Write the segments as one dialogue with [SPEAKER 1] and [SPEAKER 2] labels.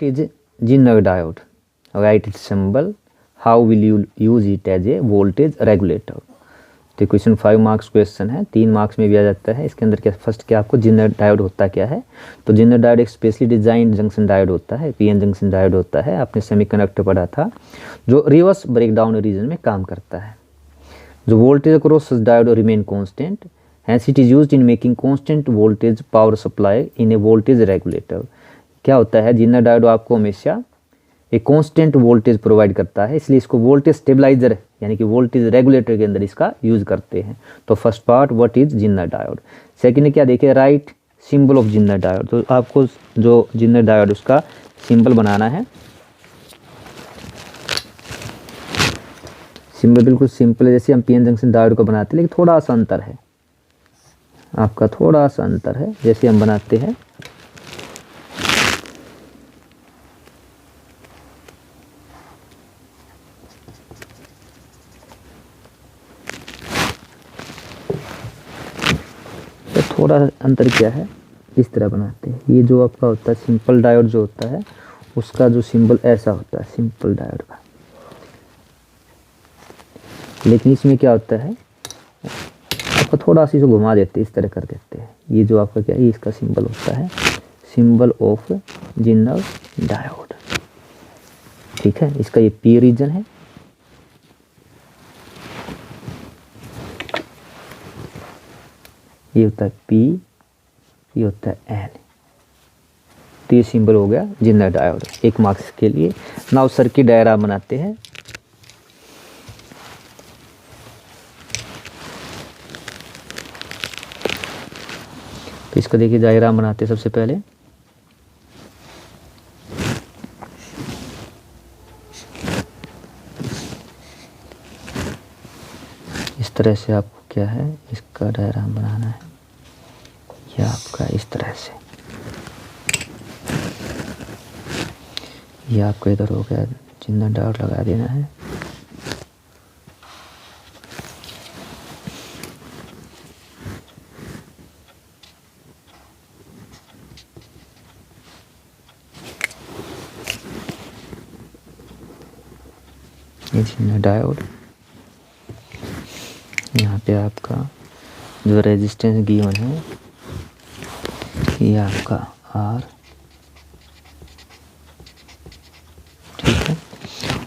[SPEAKER 1] is Zener diode? Write its symbol. How will you use it as a voltage regulator? तो question 5 marks question है, 3 marks में भी आ जाता है। इसके अंदर क्या फर्स्ट क्या आपको जेनर डायोड होता क्या है? तो जेनर डायोड एक स्पेशली डिजाइन जंक्शन डायोड होता है, पीएन जंक्शन डायोड होता है। आपने सेमीकंडक्टर पढ़ा था, जो रिवर्स ब्रेकडाउन रीजन में काम करता है। जो voltage across diode remain constant, hence it is used in making constant voltage power supply in a voltage regulator. क्या होता है, जेनर डायोड आपको हमेशा एक कांस्टेंट वोल्टेज प्रोवाइड करता है, इसलिए इसको वोल्टेज स्टेबलाइजर यानी कि वोल्टेज रेगुलेटर के अंदर इसका यूज करते हैं। तो first part what is Zener diode. Second क्या देखिए, write symbol of Zener diode. तो आपको जो जेनर डायोड उसका सिंबल बनाना है। सिंबल बिल्कुल सिंपल है, जैसे हम पीएन जंक्शन डायोड को बनाते हैं, लेकिन थोड़ा सा अंतर है, आपका थोड़ा सा अंतर है जैसे हम बनाते हैं। थोड़ा अंतर क्या है, इस तरह बनाते हैं। ये जो आपका होता है सिंपल डायोड जो होता है, उसका जो सिंबल ऐसा होता है सिंपल डायोड का, लेकिन इसमें क्या होता है, आपको थोड़ा सा इसे घुमा देते हैं, इस तरह कर देते हैं। ये जो आपका क्या है, इसका सिंबल होता है सिंबल ऑफ जेनर डायोड, ठीक है। इसका ये पी रीजन है, ये होता है P, ये होता है N। तो ये सिंबल हो गया जेनर डायोड, 1 मार्क्स के लिए। नाउ सर्किट डायग्राम बनाते हैं। तो इसका देखिए डायग्राम बनाते हैं सबसे पहले। इस तरह से आपको क्या है, इसका डायग्राम बनाना है, यह आपका इस तरह से, यह आपका इधर हो गया, जेनर डायोड लगा देना है। ये जेनर डायोड, यहाँ पे आपका जो रेजिस्टेंस गिवन है ये आपका R, ठीक है।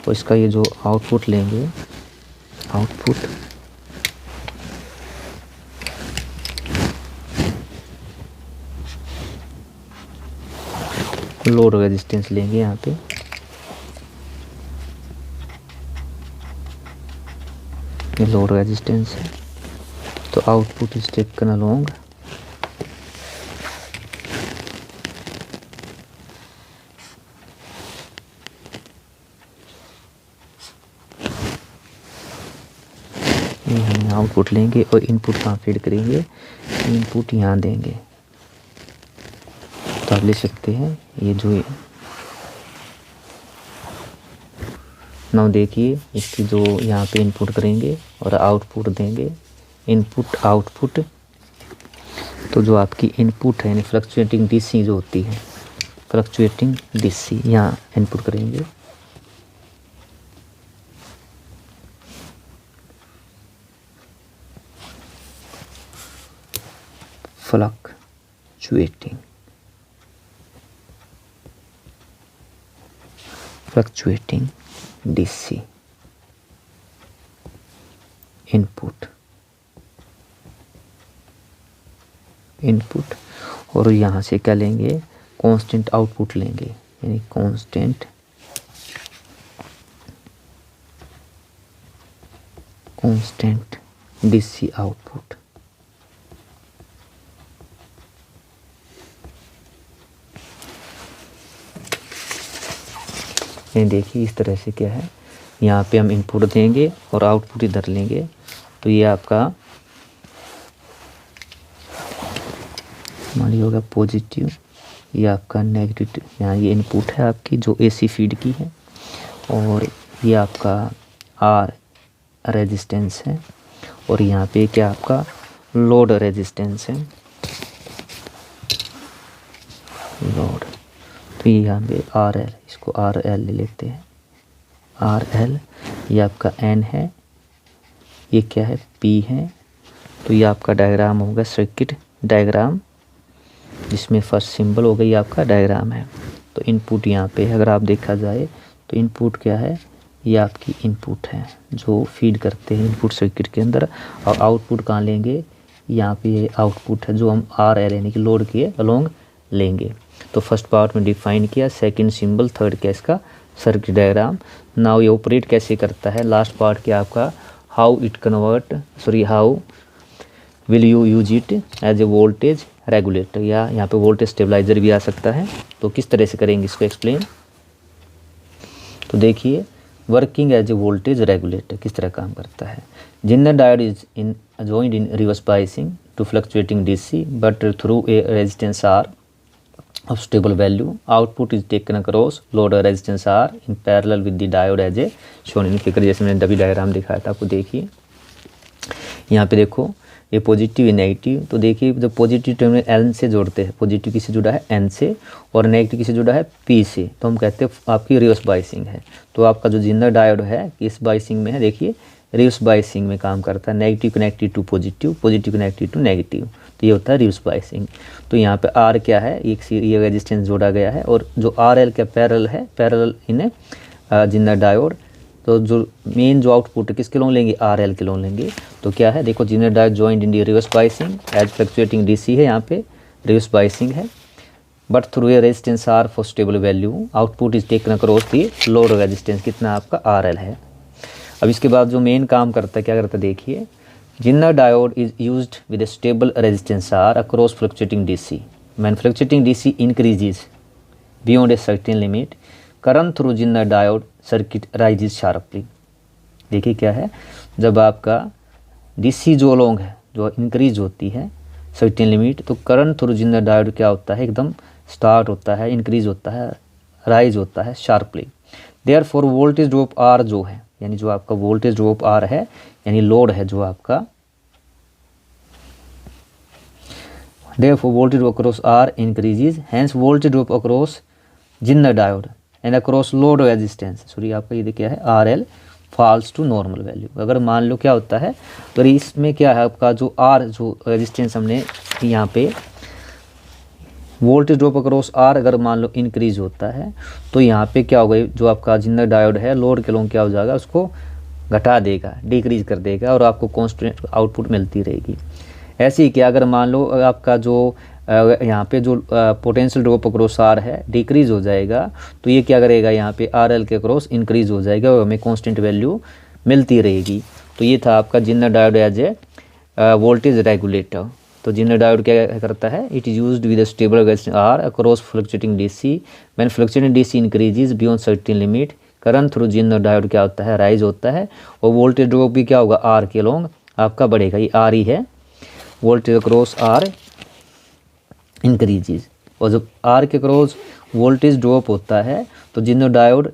[SPEAKER 1] और इसका ये जो आउटपुट लेंगे, आउटपुट लोड रेजिस्टेंस लेंगे यहाँ पे, ये लोड रेजिस्टेंस है। तो आउटपुट इज टेकन अलोंग ये हम आउटपुट लेंगे और इनपुट कहाँ फीड करेंगे, इनपुट यहाँ देंगे। तो आप ले सकते हैं ये जो, नाउ देखिए इसकी जो यहाँ पे इनपुट करेंगे और आउटपुट देंगे, इनपुट आउटपुट। तो जो आपकी इनपुट है यानी फ्लक्चुएटिंग डीसी जो होती है, फ्लक्चुएटिंग डीसी यहाँ इनपुट करेंगे। फ्लक्चुएटिंग डीसी इनपुट और यहाँ से क्या लेंगे, कांस्टेंट आउटपुट लेंगे, यानी कांस्टेंट डीसी आउटपुट। ये देखिए इस तरह से क्या है, यहाँ पे हम इनपुट देंगे और आउटपुट इधर लेंगे। तो ये आपका मान लीजिए होगा पॉजिटिव, ये आपका नेगेटिव। यहाँ ये इनपुट है आपकी जो एसी फीड की है, और ये आपका आर रेजिस्टेंस है, और यहाँ पे क्या आपका लोड रेजिस्टेंस है, लोड। तो तो ये यहाँ पे आर एल, इसको आर एल ले लेते हैं, आर एल ये आपका एन है, ये क्या है पी है। तो ये आपका डायग्राम होगा सर्किट डायग्राम, जिसमें फर्स्ट सिंबल हो गई आपका डायग्राम है। तो इनपुट यहाँ पे अगर आप देखा जाए तो इनपुट क्या है, ये आपकी इनपुट है जो फीड करते हैं इनपुट सर्किट के अंदर, और आउटपुट कहाँ लेंगे, यहाँ पे ये आउटपुट है जो हम आर एल यानी कि लोड के अलोंग लेंगे। तो फर्स्ट पार्ट में डिफाइन किया, सेकंड सिंबल, थर्ड क्या इसका सर्किट डायग्राम। नाउ ये ऑपरेट कैसे करता है, लास्ट पार्ट क्या आपका how it convert, sorry how will you use it as a voltage regulator, या यहाँ पे वोल्टेज स्टेबलाइजर भी आ सकता है। तो किस तरह से करेंगे इसको एक्सप्लेन। तो देखिए working as a voltage regulator किस तरह काम करता है। Zener diode is in joined in reverse biasing to fluctuating DC, but through a resistance R of stable value, output is taken across load resistance R in parallel with the diode as a shown in figure। जैसे मैंने डबी diagram दिखाया था आपको, देखिए यहाँ पे देखो ये पॉजिटिव है नेगेटिव। तो देखिए जब पॉजिटिव टर्मिनल N से जोड़ते हैं, पॉजिटिव किसे जुड़ा है N से, और नेगेटिव किसे जुड़ा है P से, तो हम कहते हैं आपकी रिवर्स बाइसिंग है। तो आपका जो जिन्नर डायोड है किस बाइसिंग में है, देखिए रिवर्स बाइसिंग में काम करता है, negative connected to positive, positive connected to negative. तो ये होता है रिवर्स बाइसिंग। तो यहाँ पे R क्या है, एक ये रेजिस्टेंस जोड़ा गया है, और जो RL का पैरेलल है, पैरेलल इन जिन्नर डायोड। तो जो मेन जो आउटपुट है किसके लोन लेंगे, RL के लोन लेंगे। तो क्या है देखो, zener diode joint in the reverse biasing as fluctuating DC है, यहाँ पे रिवर्स बाइसिंग है, but through a resistance R for stable value, output is taken across the load resistance, कितना आपका RL है। अब इसके बाद जो मेन काम करता है क्या करता है, देखिए zener diode is used with a stable resistance R across fluctuating DC, when fluctuating DC increases beyond a certain limit, current through zener diode circuit rises sharply. देखिए क्या है, जब आपका DC जो अलोंग है जो इंक्रीज होती है सर्टेन लिमिट, तो करंट थ्रू जिन्नर डायोड क्या होता है, एकदम स्टार्ट होता है, इंक्रीज होता है, राइज होता है sharply. Therefore voltage drop R जो है, यानी जो आपका वोल्टेज ड्रॉप R है, यानी लोड है जो आपका, therefore voltage drop across R increases, hence voltage drop across zener diode and across load resistance, sorry आपका ये क्या है RL falls to normal value. अगर मान लो क्या होता है, तो इसमें क्या है आपका जो R जो रेजिस्टेंस हमने यहाँ पे वोल्टेज ड्रॉप अक्रॉस R अगर मान लो इंक्रीज होता है, तो यहाँ पे क्या होगा, जो आपका जिन्नर डायोड है लोड के लोग क्या हो जाएगा, उसको घटा देगा, डिक्रीज कर देगा, और आपको कांस्टेंट आउटपुट मिलती रहेगी। ऐसे ही क्या अगर मान लो आपका जो यहाँ पे जो पोटेंशियल ड्रॉप अक्रॉस R है डिक्रीज हो जाएगा, तो ये क्या करेगा, यहाँ पे RL के अक्रॉस इंक्रीज हो जाएगा और हमें कांस्टेंट वैल्यू मिलती रहेगी। तो ये था आपका zener diode as a voltage regulator. तो जिन्नर डायोड क्या करता है, it is used with stable resistance R across fluctuating DC, when fluctuating DC increases beyond certain limit, current through zener diode क्या होता है, राइज होता है, और वोल्टेज ड्रॉप भी क्या होगा, R के अलोंग आपका बढ़ेगा। ये R ही है, वोल्टेज अक्रॉस R इंक्रीजेस, और जब R के अक्रॉस वोल्टेज ड्रॉप होता है तो जिन्नर डायोड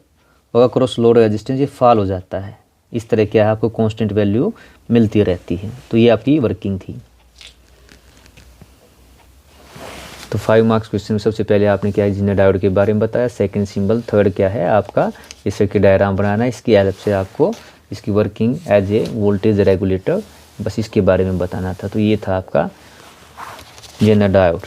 [SPEAKER 1] और अक्रॉस लोड रेजिस्टेंस ये फॉल हो जाता है। इस तरह क्या है, आपको कांस्टेंट वैल्यू मिलती रहती है। तो ये आपकी वर्किंग थी। तो 5 मार्क्स क्वेश्चन में सबसे पहले आपने क्या है, जिन्नर डायोड के बारे में बताया, सेकंड सिंबल, थर्ड क्या है आपका इस सर्किट डायग्राम बनाना है, इसकी हेल्प से आपको इसकी working as a voltage regulator, बस इसके बारे में बताना था। तो ये था आपका जिन्नर डायोड।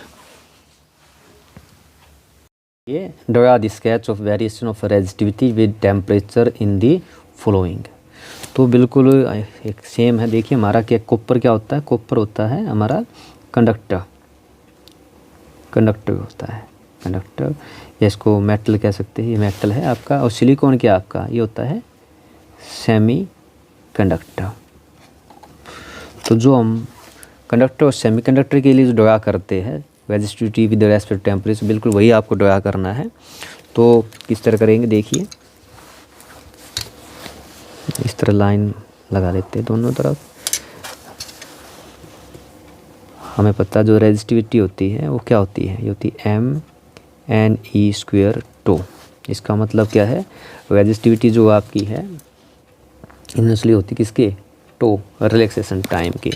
[SPEAKER 1] ये draw the sketch of variation of resistivity with temperature in the following. तो बिल्कुल एक सेम है। देखिए हमारा क्या कॉपर क्या होता है, कॉपर होता है हमारा कंडक्टर, कंडक्टर होता है कंडक्टर, या इसको मेटल कह सकते हैं, ये मेटल है आपका। और सिलिकॉन क्या आपका, ये होता है सेमी कंडक्टर। तो जो हम कंडक्टर और सेमी कंडक्टर के लिए जो ड्रा करते हैं रेजिस्टिविटी विद रेस्पेक्ट टेम्परेचर, बिल्कुल वही आपको ड्रा करना है। तो किस तरह करेंगे, देखिए इस तरह लाइन लगा लेते हैं दोनों तरफ। हमें पता जो रेजिस्टिविटी होती है वो क्या होती है, ये होती है mne²τ। इसका मतलब क्या है, रेजिस्टिविटी जो आपकी है इनिशियली होती किसके, टो, रिलैक्सेशन टाइम की।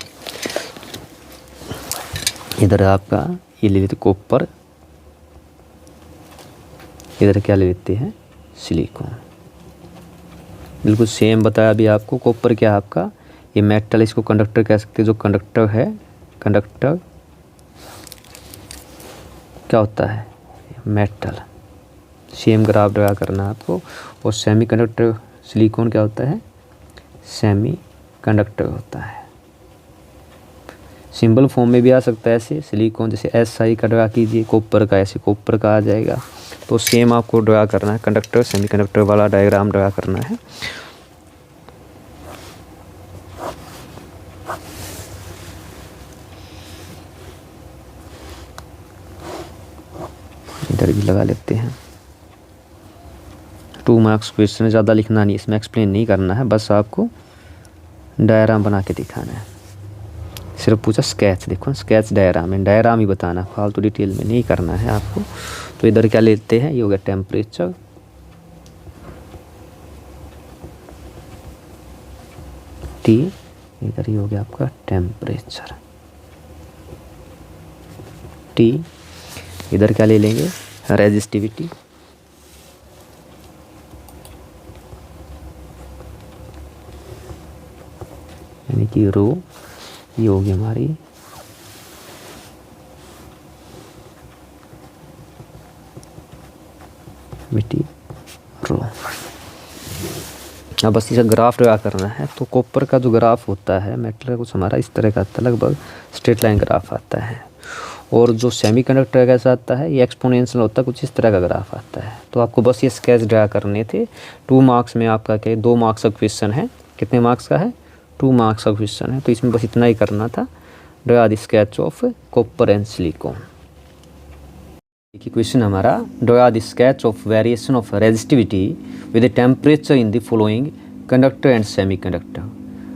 [SPEAKER 1] इधर आपका ये ले लेते कॉपर, इधर क्या ले लेते हैं, सिलिकॉन। बिल्कुल सेम बताया अभी आपको। कॉपर क्या है आपका, ये मेटल, इसको कंडक्टर कह सकते हैं। जो कंडक्टर है, कंडक्टर क्या होता है, मेटल। सेम ग्राफ ड्रा करना है आपको। और सेमी कंडक्टर सिलिकॉन क्या होता है, सेमी कंडक्टर होता है। सिंबल फॉर्म में भी आ सकता है ऐसे, सिलिकॉन जैसे SI का ड्रा कीजिए, कॉपर का ऐसे कॉपर का आ जाएगा। तो सेम आपको ड्रा करना है, कंडक्टर सेमी कंडक्टर वाला डायग्राम ड्रा करना है। इधर भी लगा लेते हैं। 2 मार्क्स क्वेश्चन, ज़्यादा लिखना नहीं, इसमें एक्सप्लेन नहीं करना है, बस आपको डायग्राम बना के दिखाना है। सिर्फ पूछा स्केच, देखो स्केच डायग्राम है, डायग्राम ही बताना, फालतू डिटेल में नहीं करना है आपको। तो इधर क्या लेते हैं, ये हो गया टेम्परेचर, T, इधर ये हो गया आपका टेम्परेचर T। इधर क्या ले लेंगे, रेजिस्टिविटी, यानी कि रो, ये होगी हमारी मिट्टी रो। अब बस इसका ग्राफ ड्रा करना है। तो कॉपर का जो ग्राफ होता है, मेटल का कुछ हमारा इस तरह का आता है, लगभग स्ट्रेट लाइन ग्राफ आता है। और जो सेमीकंडक्टर कैसा आता है, ये एक्सपोनेंशियल होता है, कुछ इस तरह का ग्राफ आता है। तो आपको बस ये स्केच ड्रा करने थे। 2 मार्क्स में आपका क्या, 2 मार्क्स का क्वेश्चन है। कितने मार्क्स का है, 2 मार्क्स का क्वेश्चन है। तो इसमें बस इतना ही करना था, draw the sketch of copper and silicon. देखिए क्वेश्चन हमारा, draw the sketch of variation of resistivity with the temperature in the following conductor and semiconductor.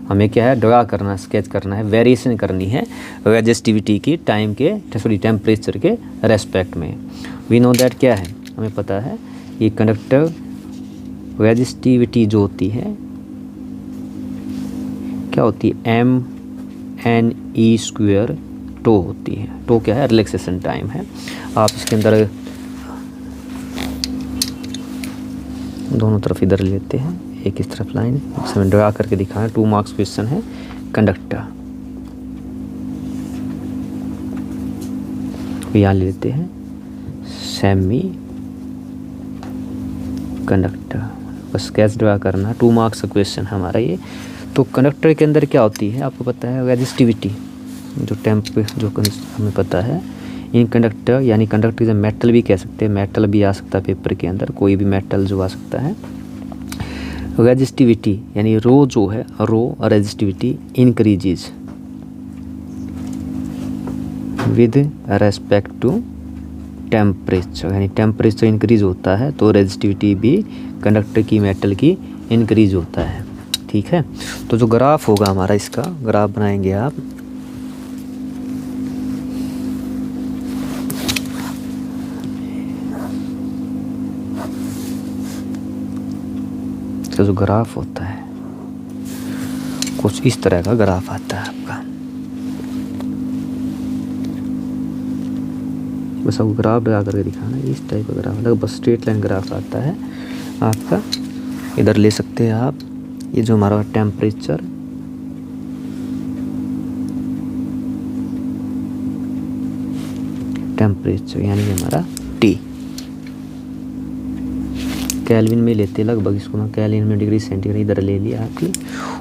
[SPEAKER 1] हमें क्या है, ड्रा करना, स्केच करना है, वेरिएशन करनी है रेजिस्टिविटी की टाइम के, सॉरी टेम्परेचर के रेस्पेक्ट में। वी नो दैट क्या है, हमें पता है ये कंडक्टर रेजिस्टिविटी जो होती है क्या होती है, mNE² टो होती है। टो क्या है, रिलैक्सेशन टाइम है। आप इसके अंदर दोनों तरफ इधर लेते हैं, एक इस तरफ लाइन, इसमें ड्रा करके दिखाएं। 2 मार्क्स क्वेश्चन है। कंडक्टर यहाँ ले लेते हैं, सेमी कंडक्टर, बस स्केच ड्रा करना। 2 मार्क्स का क्वेश्चन हमारा ये। तो कंडक्टर के अंदर क्या होती है आपको पता है, रेजिस्टिविटी, जो जो हमें पता है। इन कंडक्टर यानी कंडक्टर जो मेटल भी कह सकते हैं, मेटल भी आ सकता है पेपर के अंदर, कोई भी मेटल जो आ सकता है। रेजिस्टिविटी यानी रो जो है, rho resistivity increases with respect to temperature, यानी टेम्परेचर इंक्रीज होता है तो रेजिस्टिविटी भी कंडक्टर की, मेटल की इंक्रीज होता है। ठीक है। तो जो ग्राफ होगा हमारा, इसका ग्राफ बनाएंगे आप। इसका जो ग्राफ होता है कुछ इस तरह का ग्राफ आता है आपका। बस आपको ग्राफ ड्रा करके दिखाना है, इस टाइप का ग्राफ, मतलब बस स्ट्रेट लाइन ग्राफ आता है आपका। इधर ले सकते हैं आप, ये जो हमारा टेम्परेचर, यानी हमारा T केल्विन में लेते हैं लगभग, इसको ना केल्विन में डिग्री सेंटीग्रेड इधर ले लिया आपकी।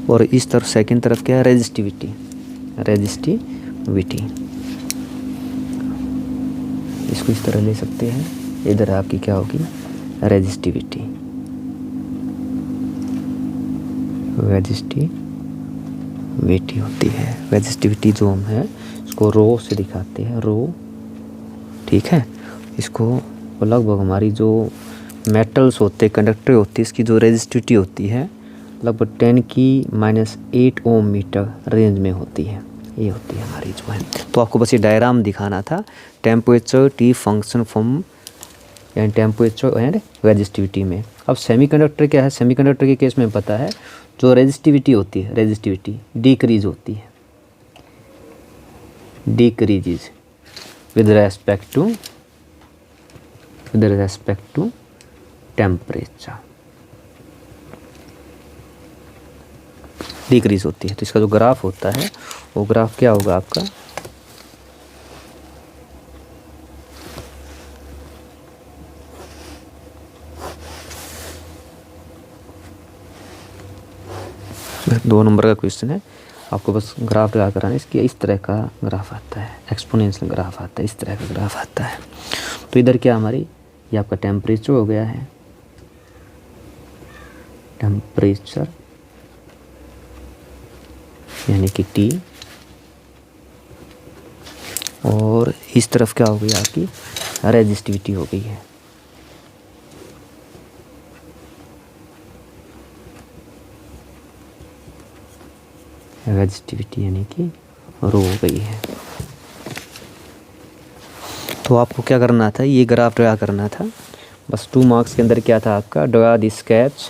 [SPEAKER 1] और इस तरफ सेकंड तरफ क्या है, रेजिस्टिविटी, इसको इस तरह ले सकते हैं। इधर आपकी क्या होगी, रेजिस्टिविटी होती है। रेजिस्टिविटी जो हम है इसको रो से दिखाते हैं, रो। ठीक है। इसको लगभग हमारी जो मेटल्स होते, कंडक्टर होती है, इसकी जो रेजिस्टिविटी होती है लगभग 10⁻⁸ ओम मीटर रेंज में होती है। ये होती है हमारी जो है। तो आपको बस ये डायग्राम दिखाना था, टेम्परेचर T फंक्शन फ्रॉम यानी टेम्परेचर एंड रेजिस्टिविटी में। अब सेमीकंडक्टर क्या है, सेमीकंडक्टर के केस में पता है जो रेजिस्टिविटी होती है, रेजिस्टिविटी डिक्रीज होती है, decreases with respect to temperature decrease होती है। तो इसका जो ग्राफ होता है वो ग्राफ क्या होगा आपका, दो नंबर का क्वेश्चन है, आपको बस ग्राफ लगा कराना है इसकी। इस तरह का ग्राफ आता है, एक्सपोनेंशियल ग्राफ आता है, इस तरह का ग्राफ आता है। तो इधर क्या हमारी, ये आपका टेम्परेचर हो गया है, टेम्परेचर यानी कि T, और इस तरफ क्या हो गई आपकी रेजिस्टिविटी हो गई है। रेजिस्टिविटी यानी कि रो हो गई है। तो आपको क्या करना था, ये ग्राफ ड्रा करना था बस। 2 मार्क्स के अंदर क्या था आपका, draw the sketch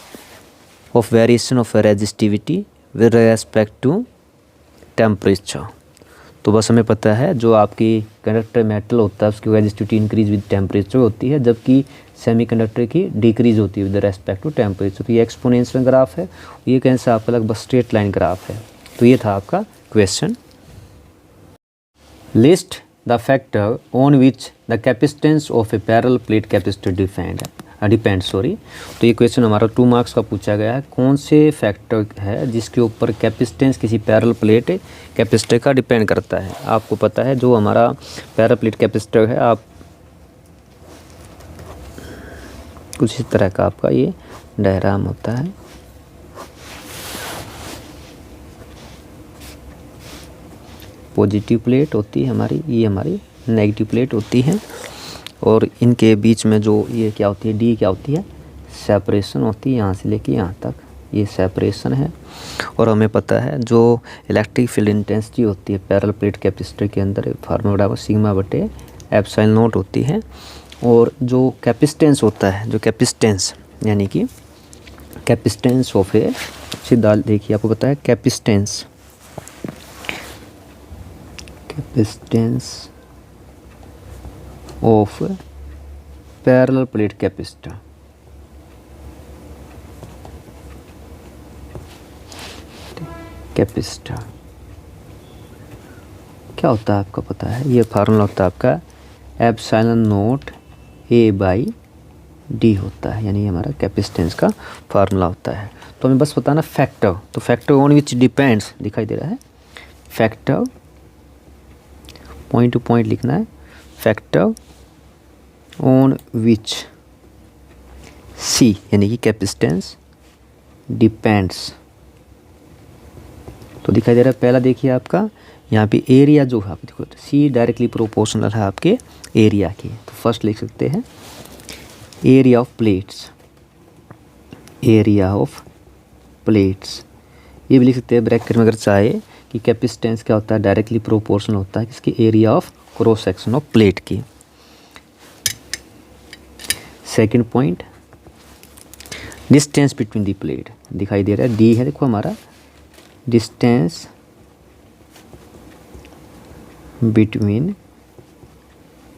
[SPEAKER 1] of variation of resistivity with respect to temperature. तो बस हमें पता है जो आपकी कंडक्टर मेटल होता है उसकी रेजिस्टिविटी इंक्रीज विद टेम्परेचर होती है, जबकि सेमीकंडक्टर की डिक्रीज होती है विद रेस्पेक्ट टू टेम्परेचर। तो ये एक्सपोनेंशियल ग्राफ है, ये कैसे आपका लगभग स्ट्रेट लाइन ग्राफ है। तो ये था आपका question. List the factor on which the capacitance of A parallel plate capacitor depend. तो ये क्वेश्चन हमारा 2 मार्क्स का पूछा गया है। कौन से फैक्टर है जिसके ऊपर कैपेसिटेंस किसी पैरेलल प्लेट कैपेसिटर का डिपेंड करता है। आपको पता है जो हमारा पैरेलल प्लेट कैपेसिटर है, आप कुछ इस तरह का आपका ये डायग्राम होता है। पॉजिटिव प्लेट होती है हमारी, ये हमारी नेगेटिव प्लेट होती है, और इनके बीच में जो ये क्या होती है, डी क्या होती है, सेपरेशन होती है। यहाँ से लेके यहाँ तक ये सेपरेशन है। और हमें पता है जो इलेक्ट्रिक फील्ड इंटेंसिटी होती है पैरेलल प्लेट कैपेसिटर के अंदर, फार्मूला सिग्मा बटे एप्सिलॉन नॉट होती है। और जो कैपेसिटेंस होता है, जो कैपेसिटेंस यानी कि कैपेसिटेंस ऑफ ए, सीधा देखिए आपको पता है capacitance of parallel plate capacitor क्या होता है आपको पता है, ये फार्मूला होता है आपका epsilon not a by D होता है, यानी हमारा कैपेसिटेंस का फार्मूला होता है। तो हमें बस बताना फैक्टर, तो फैक्टर ऑन विच डिपेंड्स दिखाई दे रहा है, फैक्टर पॉइंट टू पॉइंट लिखना है, फैक्टर ऑन विच सी यानी कि कैपेसिटेंस डिपेंड्स। तो दिखाई दे रहा है पहला, देखिए आपका यहाँ पे एरिया जो है, आप देखो सी डायरेक्टली प्रोपोर्शनल है आपके एरिया के। तो फर्स्ट लिख सकते हैं area of plates, area of plates. ये भी लिख सकते हैं ब्रैकेट में अगर चाहे कि कैपेसिटेंस क्या होता है, डायरेक्टली प्रोपोर्शनल होता है किसकी, area of cross section of plate की। Second point distance between the plate, दिखाई दे रहा है डी है, देखो हमारा distance between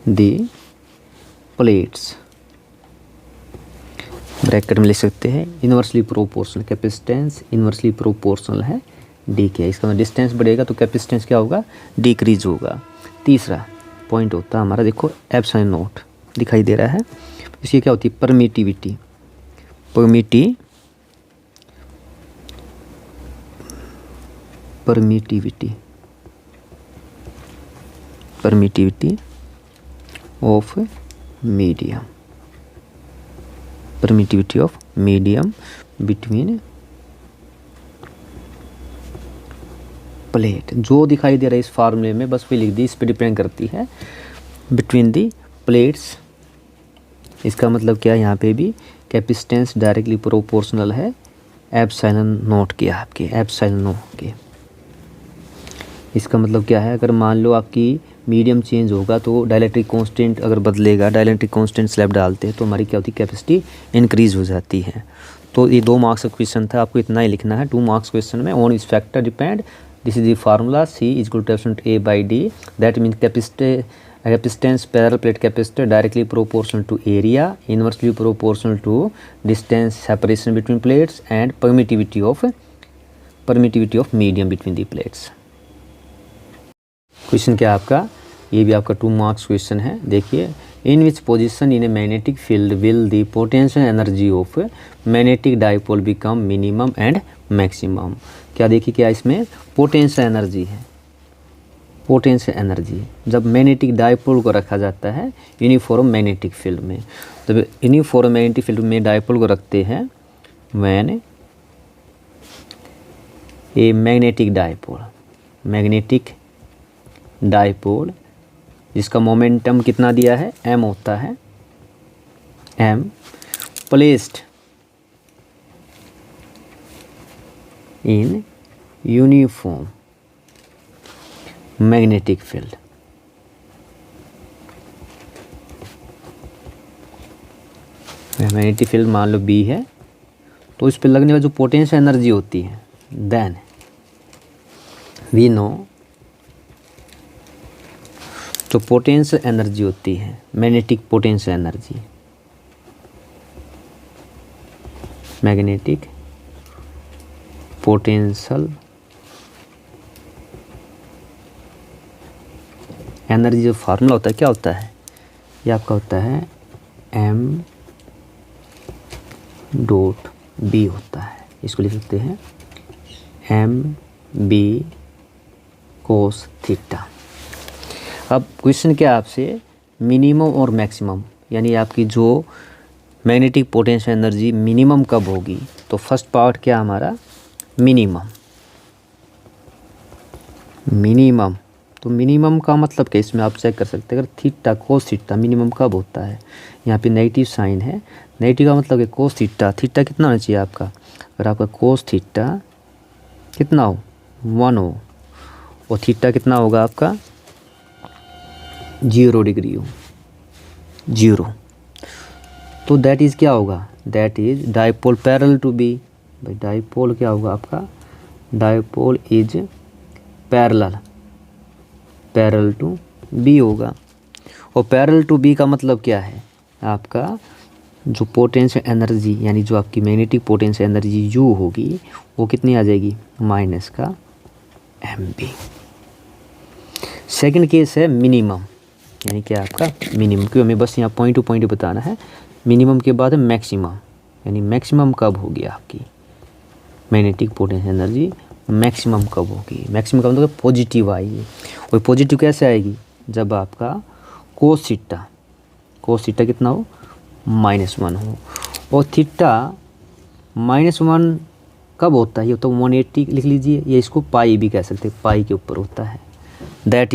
[SPEAKER 1] the plates, bracket में लिख सकते हैं inversely proportional, capacitance inversely proportional है डी के। इसका मतलब डिस्टेंस बढ़ेगा तो कैपेसिटेंस क्या होगा, डिक्रीज होगा। तीसरा पॉइंट होता है हमारा, देखो एप्सिलॉन नॉट दिखाई दे रहा है, इसकी क्या होती है, permittivity, permittivity of medium, permittivity of medium between plate, जो दिखाई दे रहा है इस फार्मूले में, बस पे लिख दी, इस पे डिपेंड करती है बिटवीन दी प्लेट्स। इसका मतलब क्या है, यहाँ पे भी कैपेसिटेंस डायरेक्टली प्रोपोर्शनल है एप्सिलॉन नॉट के, आपके एप्सिलॉन नॉट के। इसका मतलब क्या है, अगर मान लो आपकी मीडियम चेंज होगा तो डाइलेक्ट्रिक कांस्टेंट अगर बदलेगा, डाइलेक्ट्रिक कांस्टेंट स्लैब डालते हैं तो हमारी क्या होती है, कैपेसिटी इंक्रीज हो जाती है। तो ये 2 मार्क्स का क्वेश्चन था, आपको इतना ही लिखना है 2 मार्क्स क्वेश्चन में। ऑन इस factor depend, this is the formula, C is equal to epsilon A by D, that means Capacitance parallel plate capacitor directly proportional to area, inversely proportional to distance separation between plates and permittivity of medium between the plates. Question क्या आपका, ये भी आपका 2 marks question है. देखिए, in which position in a magnetic field will the potential energy of magnetic dipole become minimum and maximum. क्या देखिए, क्या इसमें पोटेंशियल एनर्जी है. पोटेंशियल एनर्जी जब मैग्नेटिक डाइपोल को रखा जाता है यूनिफॉर्म मैग्नेटिक फील्ड में, जब यूनिफॉर्म मैग्नेटिक फील्ड में डाइपोल को रखते हैं, व्हेन ए मैग्नेटिक डाइपोल जिसका मोमेंटम कितना दिया है, m होता है, m placed in uniform magnetic field. Magnetic field मान लो B है, तो इस पर लगने वाली जो पोटेंशियल एनर्जी होती है, देन वी नो तो पोटेंशियल एनर्जी होती है magnetic potential energy, magnetic potential energy जो फार्मूला होता है क्या होता है, ये आपका होता है m डॉट b होता है. इसको लिख सकते हैं m b कोस थीटा. अब क्वेश्चन क्या आपसे, मिनिमम और मैक्सिमम, यानी आपकी जो मैग्नेटिक पोटेंशियल एनर्जी मिनिमम कब होगी. तो फर्स्ट पार्ट क्या हमारा, मिनिमम. तो मिनिमम का मतलब क्या, इसमें आप चेक कर सकते हैं, अगर थीटा कोस थीटा मिनिमम कब होता है. यहाँ पे नेगेटिव साइन है, नेगेटिव का मतलब है कोस थीटा कितना होना चाहिए आपका, अगर आपका कोस थीटा कितना हो, 1 हो, और थीटा कितना होगा आपका 0 डिग्री हो, 0, तो दैट इज़ क्या होगा, that is dipole parallel to B. भाई डाइपोल क्या होगा आपका, dipole is parallel to B होगा. और पैरेलल टू बी का मतलब क्या है, आपका जो पोटेंशियल एनर्जी, यानी जो आपकी मैग्नेटिक पोटेंशियल एनर्जी यू होगी, वो कितनी आ जाएगी, माइनस का mb. सेकंड केस है मिनिमम, यानी क्या आपका मिनिमम, क्यों हमें बस यहाँ पॉइंट टू पॉइंट बताना है. मिनिमम के बाद है मैक्सिमम, यानी मैक्सिमम कब होगी आपकी मैग्नेटिक पोटेंशियल एनर्जी, मैक्सिमम कब होगी. मैक्सिमम का मतलब पॉजिटिव आएगी. और पॉजिटिव कैसे आएगी, जब आपका कोस थीटा कितना हो, -1 हो. और थीटा -1 कब होता है, ये तो 180 लिख लीजिए, या इसको पाई भी कह सकते हैं, पाई के ऊपर होता है. दैट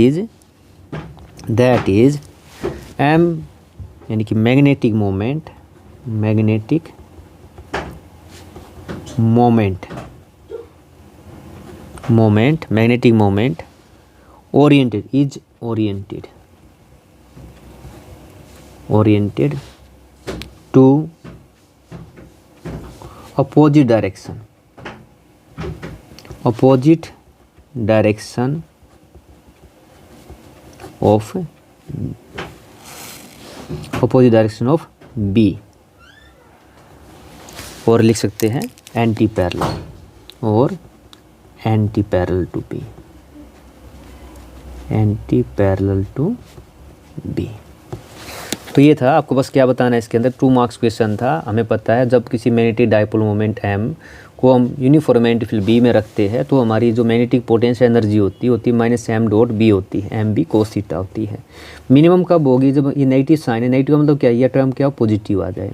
[SPEAKER 1] इज m, यानी कि magnetic moment oriented to opposite direction of B, और लिख सकते हैं एंटी पैरेलल टू B. तो ये था, आपको बस क्या बताना है इसके अंदर, 2 मार्क्स क्वेश्चन था. हमें पता है जब किसी मैग्नेटिक डाइपोल मोमेंट m को हम यूनिफॉर्म मैग्नेटिक फील्ड B में रखते हैं, तो हमारी जो मैग्नेटिक पोटेंशियल एनर्जी होती है -m डॉट B होती है, mb कोस थीटा होती है. मिनिमम कब होगी, जब ये नेगेटिव साइन है, नेगेटिव का मतलब क्या है, ये टर्म क्या हो, पॉजिटिव आ जाए.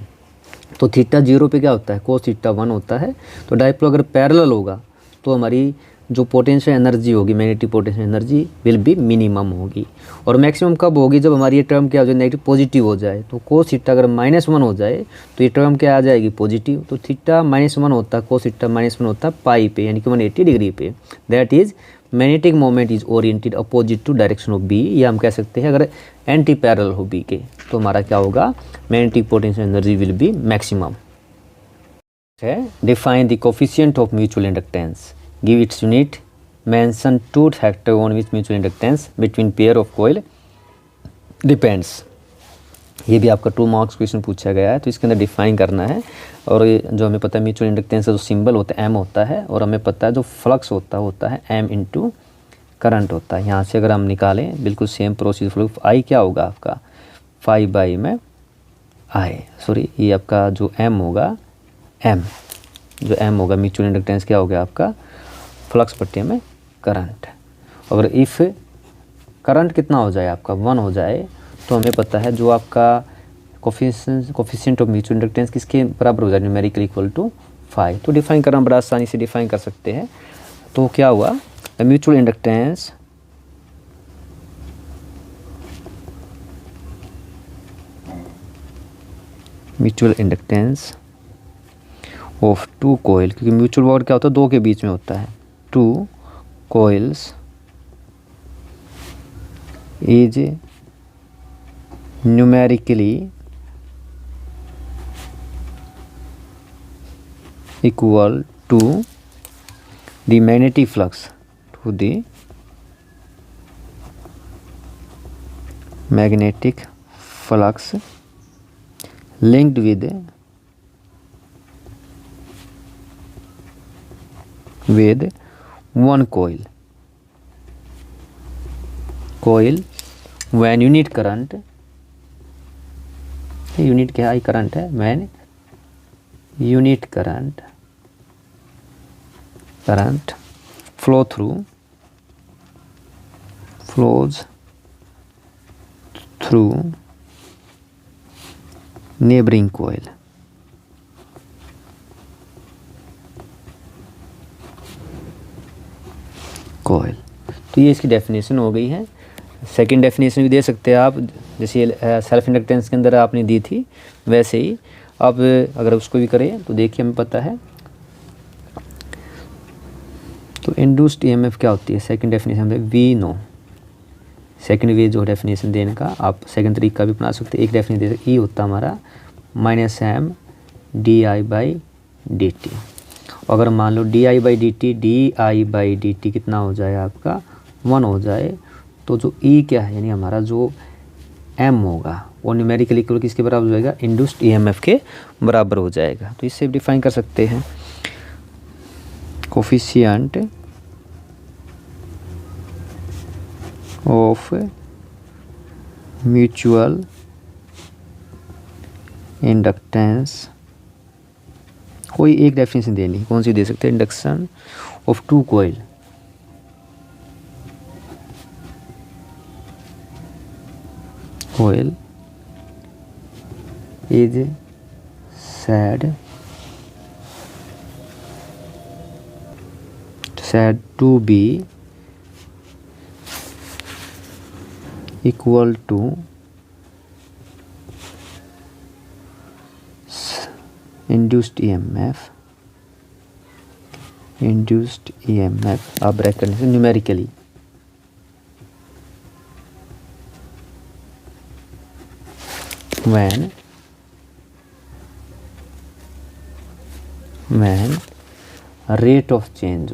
[SPEAKER 1] तो थीटा 0 पे क्या होता है, कोस थीटा 1 होता है. तो डाइपोल अगर पैरेलल होगा तो हमारी जो पोटेंशियल एनर्जी होगी, magnetic potential energy will be minimum होगी. और मैक्सिमम कब होगी, जब हमारी ये टर्म क्या हो जाए, नेगेटिव पॉजिटिव हो जाए. तो कोस थीटा अगर -1 हो जाए तो ये टर्म क्या आ जाएगी, पॉजिटिव. तो थीटा -1 होता है, कोस थीटा -1 होता है पाई पे, यानी कि 180 डिग्री पे. That is magnetic moment is oriented opposite to direction of B. या हम कह सकते हैं अगर एंटी पैरेलल हो बी के, तो हमारा क्या होगा, magnetic potential energy will be maximum. Define the coefficient of mutual inductance, give its unit, mention 2 factor on which mutual inductance between pair of coil depends, ये भी आपका 2 मार्क्स क्वेश्चन पूछा गया है। तो इसके अंदर डिफाइन करना है। और जो हमें पता है म्यूचुअल इंडक्टेंस का जो सिंबल होता है एम होता है, और हमें पता है जो फ्लक्स होता है एम इंटू करंट होता है। यहाँ से अगर हम निकालें बिल्कुल सेम प्रोसीजर फ्लो, आई क्या होगा आपका 5 में आई, सॉरी ये आपका जो एम होगा एम, जो एम होगा म्यूचुअल इंडक्टेंस क्या हो गया आपका फ्लक्स बट्टे में करंट। अगर इफ़ करंट कितना हो जाए आपका 1 हो जाए, तो हमें पता है जो आपका कोफिशिएंट ऑफ म्यूचुअल इंडक्टेंस किसके बराबर हो जाए, न्यूमेरिकल इक्वल टू 5। तो डिफाइन करना बड़ा आसानी से डिफाइन कर सकते हैं। तो क्या हुआ, म्यूचुअल इंडक्टेंस ऑफ 2 कॉइल, क्योंकि म्यूचुअल वर्ड क्या होता है 2 के बीच में होता है, 2 coils is numerically equal to the magnetic flux, to the magnetic flux linked with 1 coil when unit current, unit क्या है करंट है, man unit current flows through neighboring coil। तो ये इसकी डेफिनेशन हो गई है। सेकंड डेफिनेशन भी दे सकते हैं आप, जैसे सेल्फ इंडक्टेंस के अंदर आपने दी थी वैसे ही अब अगर उसको भी करें तो देखिए हमें पता है। तो इंड्यूस्ड ईएमएफ क्या होती है, सेकंड डेफिनेशन में वी नो, सेकंड वे जो डेफिनेशन देने का आप सेकंड तरीका भी बना सकते हैं। एक डेफिनेशन दे सकते, ई होता हमारा -m di/dt। अगर मान लो di/dt कितना हो जाए आपका 1 हो जाए, तो जो ई क्या है यानी हमारा जो एम होगा वो न्यूमेरिकल इक्वल किसके बराबर हो जाएगा, इंड्यूस्ड ईएमएफ के बराबर हो जाएगा। तो इससे डिफाइन कर सकते हैं कोफिशिएंट ऑफ म्यूचुअल इंडक्टेंस, कोई एक डेफिनेशन देनी, कौन सी दे सकते हैं, induction of 2 coil is said to be equal to induced EMF आप ब्रैकेट करने से numerically when rate of change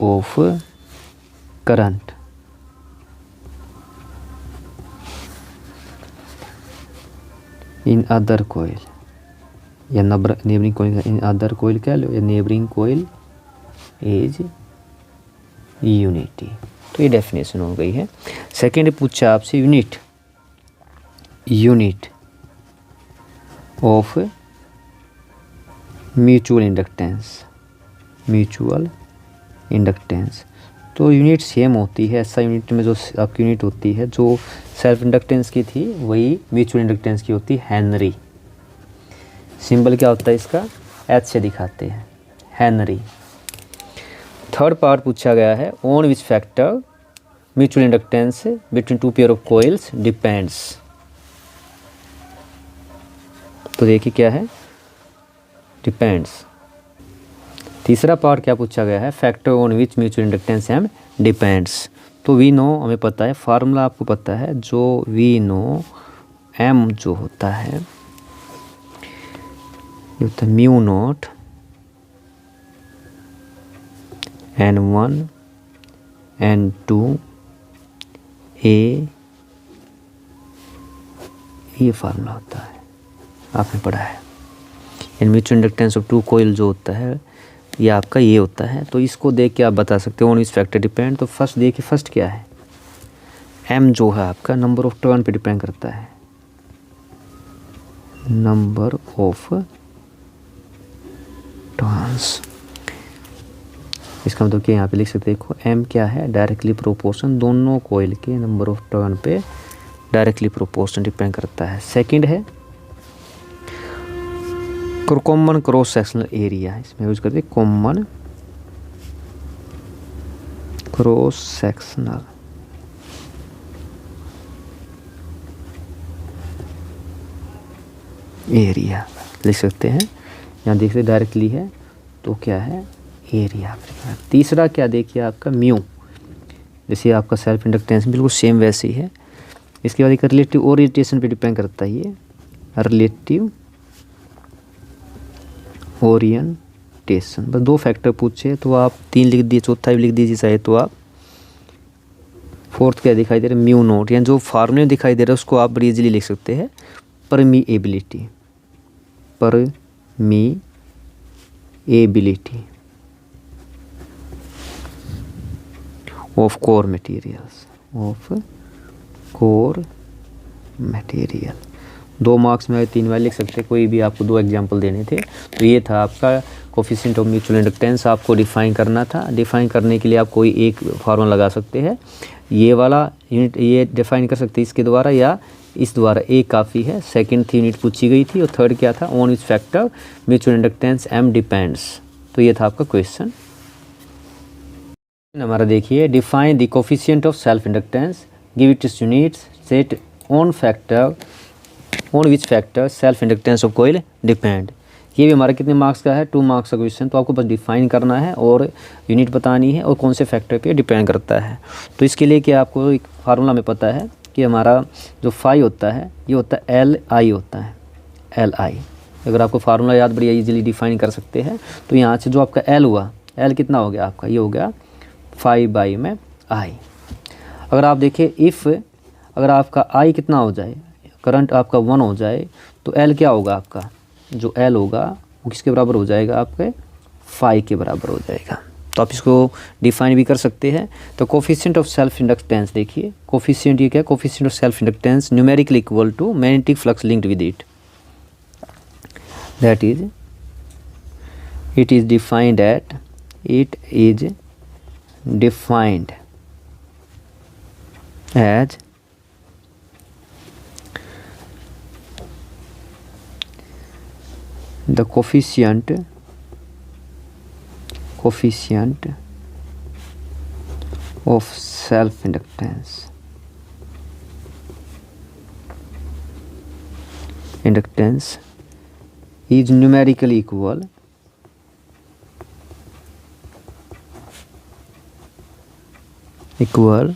[SPEAKER 1] of current in other coil या neighboring coil, in other coil क्या लो या neighboring coil is unity। तो ये definition हो गई है। सेकेंड पूछा आपसे यूनिट ऑफ म्यूचुअल इंडक्टेंस। तो यूनिट सेम होती है, ऐसा यूनिट में जो आपकी यूनिट होती है जो सेल्फ इंडक्टेंस की थी वही म्यूचुअल इंडक्टेंस की होती है, हेनरी। सिंबल क्या होता है इसका, एच से दिखाते हैं, हेनरी। थर्ड पार्ट पूछा गया है on which factor mutual inductance between 2 pair of coils depends. तो देखिए क्या है, डिपेंड्स। तीसरा पार्ट क्या पूछा गया है, factor on which mutual inductance M depends. तो वी नो हमें पता है, फार्मूला आपको पता है, जो वी नो एम जो होता है ये होता है μ0 N1 N2A, ये फार्मूला होता है, आपने पढ़ा है। In mutual inductance of two coil जो होता है ये आपका ये होता है। तो इसको देख के आप बता सकते हो ऑन विच फैक्टर डिपेंड। तो फर्स्ट देखिए, फर्स्ट क्या है, M जो है आपका नंबर ऑफ टर्न पे डिपेंड करता है, नंबर ऑफ टर्न्स। इसका मतलब कि यहाँ पे लिख सकते देखो M क्या है, डायरेक्टली प्रोपोर्शन, दोनों कोयल के नंबर ऑफ टर्न पे डायरेक्टली प्रोपोर्शन डिपेंड करता है। सेकंड है कॉमन क्रॉस सेक्शनल एरिया, इसमें यूज करते हैं कॉमन क्रॉस सेक्शनल एरिया लिख सकते हैं। यहाँ देख सकते डायरेक्टली है तो क्या है, एरिया। तीसरा क्या देखिए आपका म्यू, जैसे आपका सेल्फ इंडक्टेंस बिल्कुल सेम वैसे ही है। इसके बाद एक रिलेटिव ओरिएंटेशन पे डिपेंड करता है, ये रिलेटिव ओरिएंटेशन। बस 2 फैक्टर पूछे तो आप 3 लिख दिए, चौथा भी लिख दीजिए चाहे तो आप। फोर्थ क्या दिखाई दे रहा है, म्यू नोट, यानी जो फार्मूले दिखाई दे रहा है उसको आप बड़ी इजीली लिख सकते हैं, permeability, permeability of core materials, of core material. 2 marks में 3 बार लिख सकते, कोई भी आपको 2 एग्जाम्पल देने थे। तो ये था आपका कोफिशिएंट ऑफ म्यूचुअल इंडक्टेंस, आपको डिफाइन करना था। डिफाइन करने के लिए आप कोई एक फार्मूला लगा सकते हैं, ये वाला यूनिट ये डिफाइन कर सकते हैं इसके द्वारा या इस द्वारा, एक काफ़ी है। सेकंड थी यूनिट पूछी गई थी और थर्ड क्या था, on which factor mutual inductance M depends. तो ये था आपका क्वेश्चन। हमारा देखिए, define the coefficient of self inductance, give its units, set on factor on which factor self inductance of coil depend. ये भी हमारा कितने मार्क्स का है, 2 मार्क्स का क्वेश्चन। तो आपको बस डिफाइन करना है और यूनिट बतानी है और कौन से फैक्टर पे डिपेंड करता है। तो इसके लिए क्या आपको एक फार्मूला में पता है कि हमारा जो फाई होता है ये होता है LI होता है, LI। अगर आपको फार्मूला याद बढ़िया ईजिली डिफाइन कर सकते हैं। तो यहाँ से जो आपका L हुआ, L कितना हो गया आपका, ये हो गया 5 में I। अगर आप देखिए इफ़ अगर आपका I कितना हो जाए, करंट आपका 1 हो जाए, तो L क्या होगा आपका, जो L होगा वो किसके बराबर हो जाएगा, आपके 5 के बराबर हो जाएगा। तो आप इसको डिफाइन भी कर सकते हैं। तो कोफिशिएंट ऑफ सेल्फ इंडक्टेंस देखिए, कोफिशिएंट ये क्या है, coefficient of self inductance numerically equal to magnetic flux linked with it, that is it is defined at defined as the coefficient of self inductance is numerically equal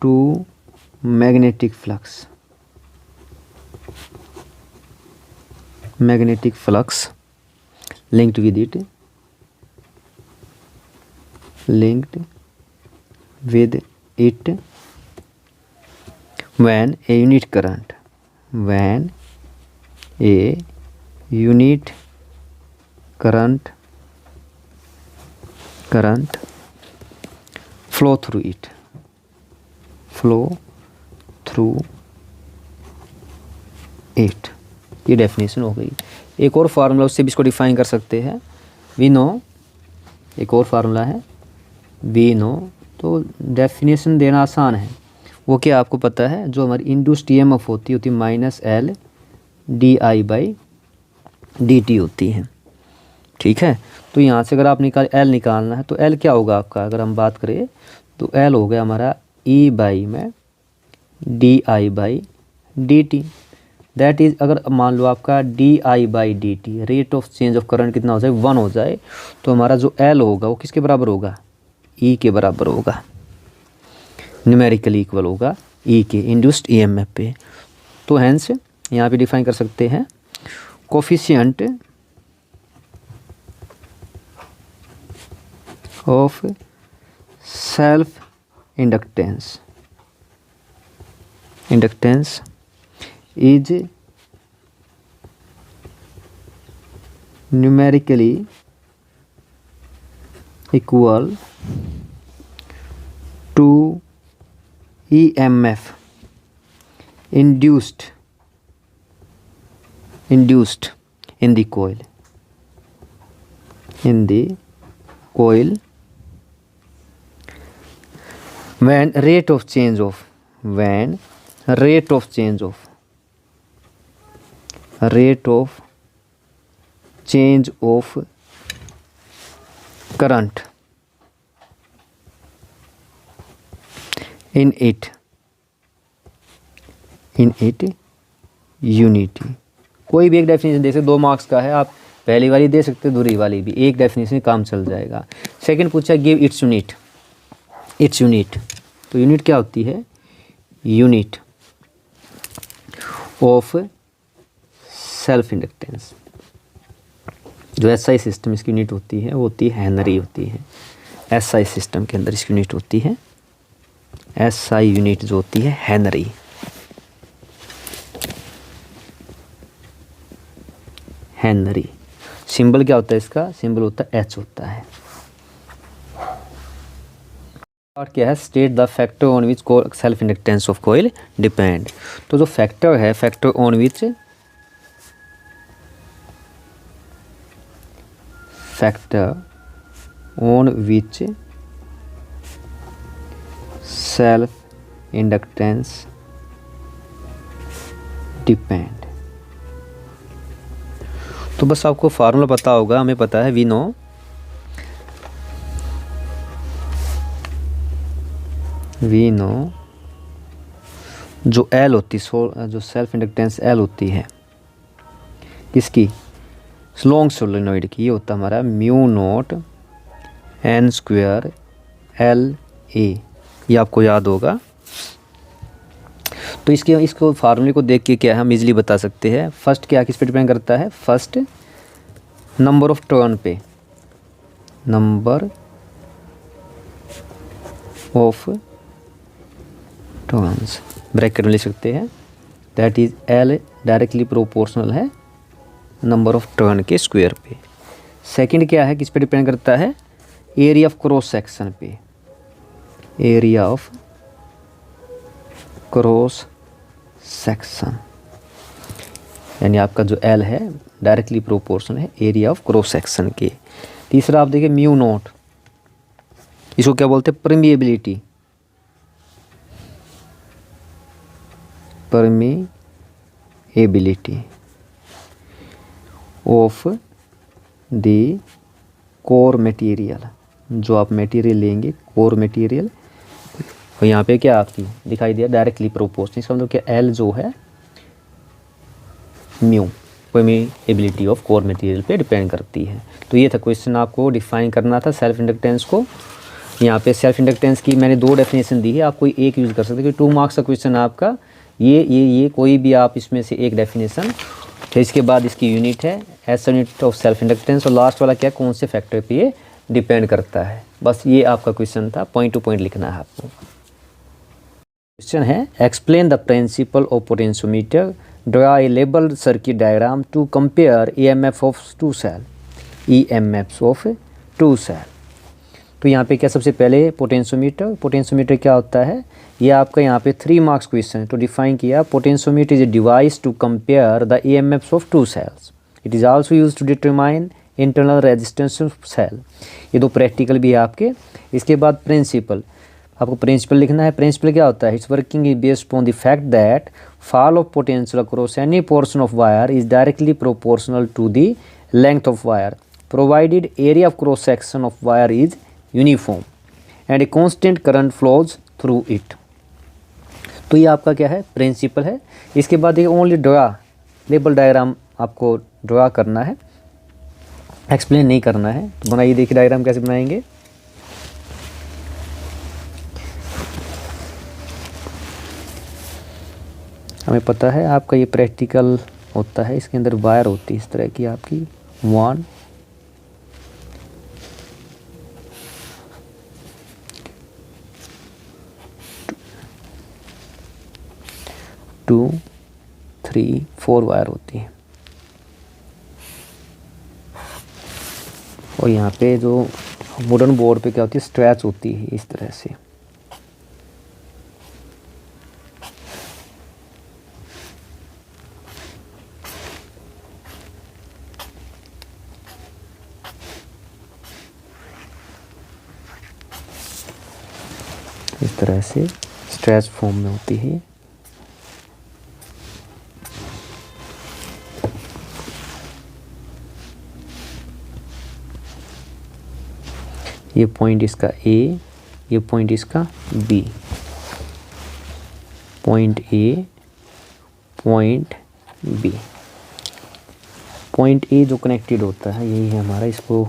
[SPEAKER 1] to magnetic flux linked with it when a unit current flow through it। ये definition हो गई। एक और formula उससे भी इसको define कर सकते हैं, वी नो, एक और फार्मूला है वी नो। तो डेफिनेशन देना आसान है, वो क्या आपको पता है, जो हमारी इंड्यूस्ड ईएमएफ होती है -L di/dt होती है, ठीक है। तो यहाँ से अगर आप L निकालना है तो L क्या होगा आपका, अगर हम बात करें तो L हो गया हमारा di/dt। दैट इज़ अगर मान लो आपका di/dt rate of change of current कितना हो जाए, 1 हो जाए, तो हमारा जो L होगा वो किसके बराबर होगा, E के बराबर होगा, न्यूमेरिकली इक्वल होगा E के इंड्यूस्ड ईएमएफ पे। तो हेंस यहाँ पे डिफाइन कर सकते हैं coefficient of self inductance is numerically equal to EMF induced in the coil when rate of change of current in it unity. कोई भी एक डेफिनेशन दे सकते, 2 मार्क्स का है, आप पहली वाली दे सकते, दूसरी वाली भी, एक डेफिनेशन काम चल जाएगा। सेकंड पूछा गिव इट्स यूनिट। तो यूनिट क्या होती है? Unit of self inductance. जो एसआई सिस्टम इसकी यूनिट होती है वो होती है हेनरी होती है। एसआई सिस्टम के अंदर इसकी यूनिट होती है, एसआई यूनिट जो होती है हेनरी। सिंबल क्या होता है इसका? सिंबल होता है एच होता है। और क्या है? State the factor on which self inductance of coil depend. तो जो फैक्टर है, factor on which self inductance depend. तो बस आपको फार्मूला पता होगा, हमें पता है वी नो जो एल होती, जो सेल्फ इंडक्टेंस एल होती है किसकी? लॉन्ग सोलेनोइड की, ये होता हमारा mu not an square L A, ये आपको याद होगा। तो इसको फार्मूले को देख के क्या है हम इजीली बता सकते हैं। फर्स्ट क्या किस पे डिपेंड करता है? फर्स्ट नंबर ऑफ टर्न पे, नंबर ऑफ टर्न्स ब्रैकेट में लिख सकते हैं, that is L directly proportional है नंबर ऑफ टर्न के स्क्वायर पे। सेकंड क्या है किस पे डिपेंड करता है? एरिया ऑफ क्रॉस सेक्शन पे, एरिया ऑफ क्रॉस सेक्शन, यानी आपका जो एल है डायरेक्टली प्रोपोर्शनल है एरिया ऑफ क्रॉस सेक्शन के। तीसरा आप देखिए म्यू नॉट, इसको क्या बोलते हैं? Permeability, of the core material. जो आप मटेरियल लेंगे कोर मटेरियल, और यहाँ पे क्या आपकी दिखाई दिया डायरेक्टली प्रोपोर्शनल, इसका मतलब क्या? एल जो है mu permeability of core material पे डिपेंड करती है। तो ये था क्वेश्चन, आपको डिफाइन करना था सेल्फ इंडक्टेंस को। यहाँ पे सेल्फ इंडक्टेंस की मैंने 2 डेफिनेशन दी है, आप कोई एक यूज़ कर सकते हैं, क्योंकि 2 मार्क्स का क्वेश्चन आपका ये कोई भी आप इसमें से एक डेफिनेशन, फिर इसके बाद इसकी यूनिट है S unit of self inductance, और लास्ट वाला क्या कौन से फैक्टर पे ये डिपेंड करता है। बस ये आपका क्वेश्चन था, पॉइंट टू पॉइंट लिखना है आपको। क्वेश्चन है explain the principle of potentiometer, draw a labelled circuit diagram to compare EMF of two cell, EMF of two cell. तो यहाँ पे क्या सबसे पहले पोटेंशियोमीटर क्या होता है? ये आपका यहाँ पे 3 मार्क्स क्वेश्चन है। तो डिफाइन किया potentiometer is a device to compare the EMF of two cells, it is also use to determine internal resistance of cell. ये 2 प्रैक्टिकल भी है आपके। इसके बाद प्रिंसिपल, आपको प्रिंसिपल लिखना है। प्रिंसिपल क्या होता है? It's working is based upon the fact that fall of potential across any portion of wire is directly proportional to the length of wire, provided area of cross section of wire is uniform and a constant current flows through it। तो ये आपका क्या है? Principal है। इसके बाद ये only draw label diagram आपको ड्रा करना है, एक्सप्लेन नहीं करना है। तो बनाइए, देखिए डायग्राम कैसे बनाएंगे। हमें पता है आपका ये प्रैक्टिकल होता है, इसके अंदर वायर होती है इस तरह की आपकी 1 3 4 वायर होती हैं। और यहाँ पे जो वुडन बोर्ड पे क्या होती है, स्ट्रेच होती है इस तरह से। इस तरह से स्ट्रेच फॉर्म में होती है। ये पॉइंट इसका ए, ये पॉइंट इसका B, point A, point B. Point A जो कनेक्टेड होता है यही है हमारा, इसको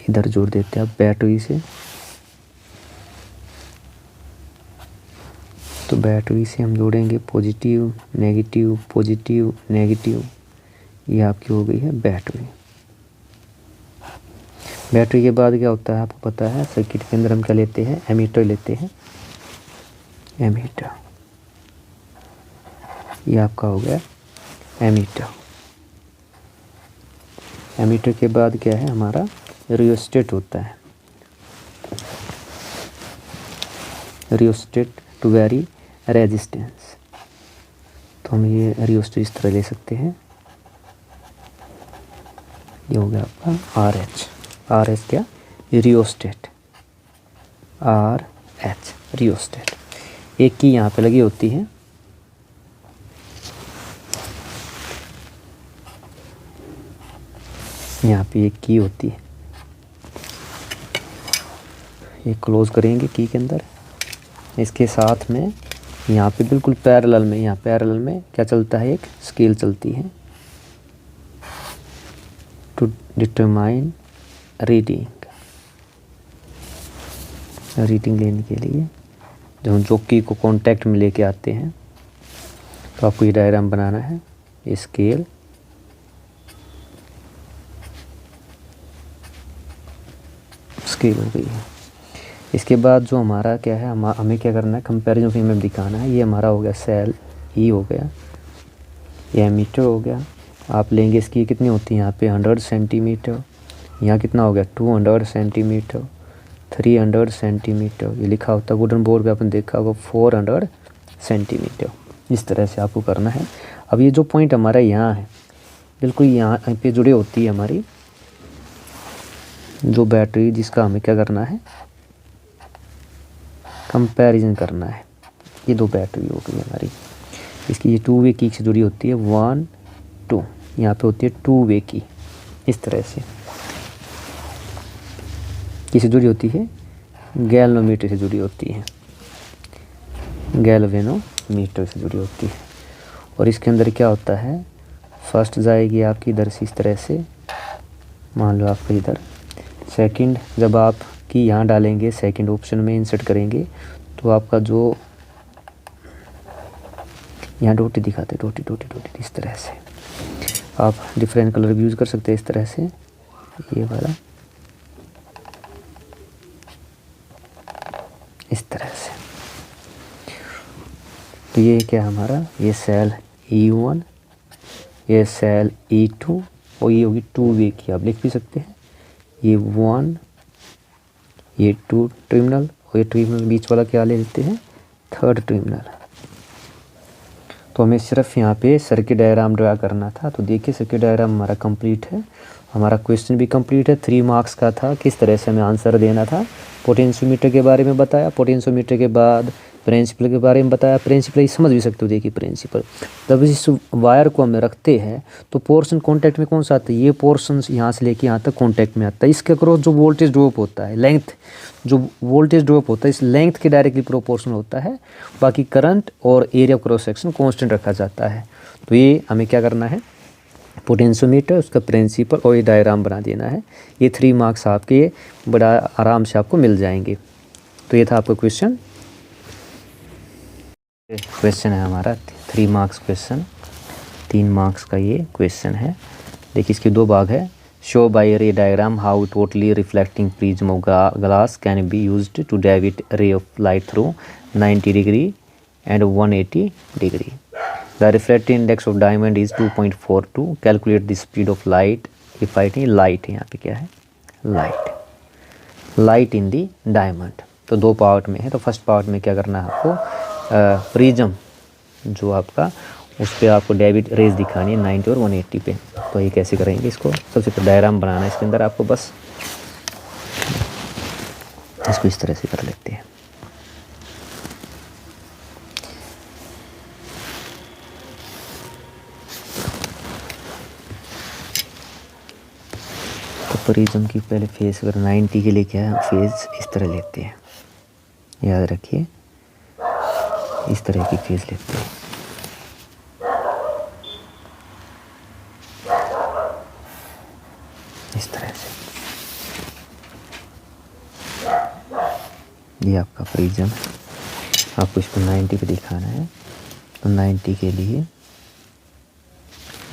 [SPEAKER 1] इधर जोड़ देते हैं आप बैटरी से। तो बैटरी से हम जोड़ेंगे पॉजिटिव नेगेटिव, पॉजिटिव नेगेटिव। ये आपकी हो गई है बैटरी। बैटरी के बाद क्या होता है आपको पता है, सर्किट के अंदर हम क्या लेते हैं, एमीटर लेते हैं, एमीटर। ये आपका हो गया एमीटर। एमीटर के बाद क्या है हमारा, रियोस्टेट होता है। Rheostat to vary resistance. तो हम ये रियोस्टेट इस तरह ले सकते हैं। ये हो गया आपका आर एच। आर एच क्या, रियोस्टेट, आर एच रियोस्टेट। एक की यहाँ पे लगी होती है, यहाँ पे एक की होती है। ये क्लोज करेंगे की के अंदर। इसके साथ में यहाँ पे बिल्कुल पैरेलल में, यहाँ पैरेलल में क्या चलता है, एक स्केल चलती है टू डिटरमाइन रीडिंग। रीडिंग लेने के लिए जब हम जोकी को कांटेक्ट में लेके आते हैं तो आपको ये डायग्राम बनाना है। स्केल, स्केल हो गई है। इसके बाद जो हमारा क्या है, हमें क्या करना है, कंपैरिजन फिल्म में दिखाना है। ये हमारा हो गया सेल ई हो गया, ये एमीटर हो गया। आप लेंगे इसकी कितनी होती है यहाँ पे 100 सेंटीमीटर, यहाँ कितना हो गया 200 सेंटीमीटर, 300 सेंटीमीटर। ये लिखा होता है वुडन बोर्ड पे, आपने देखा होगा 400 सेंटीमीटर। इस तरह से आपको करना है। अब ये जो पॉइंट हमारा यहाँ है, बिल्कुल यहाँ पे जुड़े होती है हमारी जो बैटरी, जिसका हमें क्या करना है, कंपैरिजन करना है। ये दो बैटरी हो गई हमारी, इसकी ये 2 वे की से जुड़ी होती है, 1 2। यहाँ पे होती है 2 वे की, इस तरह से किससे जुड़ी होती है, गैल्वेनोमीटर से जुड़ी होती है, गैल्वेनोमीटर से जुड़ी होती है। और इसके अंदर क्या होता है, फर्स्ट जाएगी आपकी इधर से इस तरह से, मान लो आपको इधर। सेकंड जब आप की यहाँ डालेंगे, सेकंड ऑप्शन में इंसर्ट करेंगे, तो आपका जो यहाँ डोटी दिखाते हैं, डोटी डोटी डोटी, इस तरह से आप डिफरेंट कलर भी यूज़ कर सकते हैं इस तरह से। ये वाला इस तरह से। तो ये क्या हमारा, ये सेल E1, ये सेल E2, और ये होगी 2 वे की, आप लिख भी सकते हैं। ये 1, ये 2 टर्मिनल, और ये टर्मिनल बीच वाला क्या ले लेते हैं, 3rd टर्मिनल। तो हमें सिर्फ यहाँ पे सर्किट डायग्राम ड्रा करना था। तो देखिए सर्किट डायग्राम हमारा कंप्लीट है, हमारा क्वेश्चन भी कंप्लीट है। 3 मार्क्स का था, किस तरह से हमें आंसर देना था। पोटेंशियोमीटर के बारे में बताया, पोटेंशियोमीटर के बाद प्रिंसिपल के बारे में बताया। प्रिंसिपल समझ भी सकते हो, देखिए प्रिंसिपल जब इस वायर को हम रखते हैं तो पोर्शन कांटेक्ट में कौन सा आता है, ये पोर्शन यहाँ से लेके यहाँ तक कांटेक्ट में आता है। इसके अक्रॉस जो वोल्टेज ड्रॉप होता है, लेंथ जो वोल्टेज ड्रॉप होता है, इस लेंथ के डायरेक्टली प्रोपोर्शनल होता है। बाकी करंट और एरिया क्रॉस सेक्शन कांस्टेंट रखा जाता है। तो ये हमें क्या करना है, पोटेंशियोमीटर, उसका प्रिंसिपल और ये डायग्राम बना देना है। ये 3 मार्क्स आपके बड़ा आराम से आपको मिल जाएंगे। तो ये था आपका क्वेश्चन है हमारा 3 मार्क्स क्वेश्चन, 3 मार्क्स का ये क्वेश्चन है। देखिए इसके 2 भाग है। Show by ray diagram how totally reflecting prism of glass can be used to deviate ray of light through 90 degree and 180 degree. The refractive index of diamond is 2.42। Calculate the speed of light if light यहाँ पे क्या है, light in the diamond. तो दो part में है, तो first part में क्या करना है आपको, प्रिज्म जो आपका उस पर आपको डेविड रेज दिखानी है 90 और 180 पे। तो ये कैसे करेंगे इसको, सबसे पहले डायग्राम बनाना है इसके अंदर आपको, बस इसको इस तरह से कर लेते हैं। तो प्रिज्म की पहले फेस अगर 90 के लिए क्या है, फेस इस तरह लेते हैं, याद रखिए इस तरह की फेस लेते हैं। इस तरह से ये आपका प्रिज्म है, आपको इसको 90 पे दिखाना है। तो 90 के लिए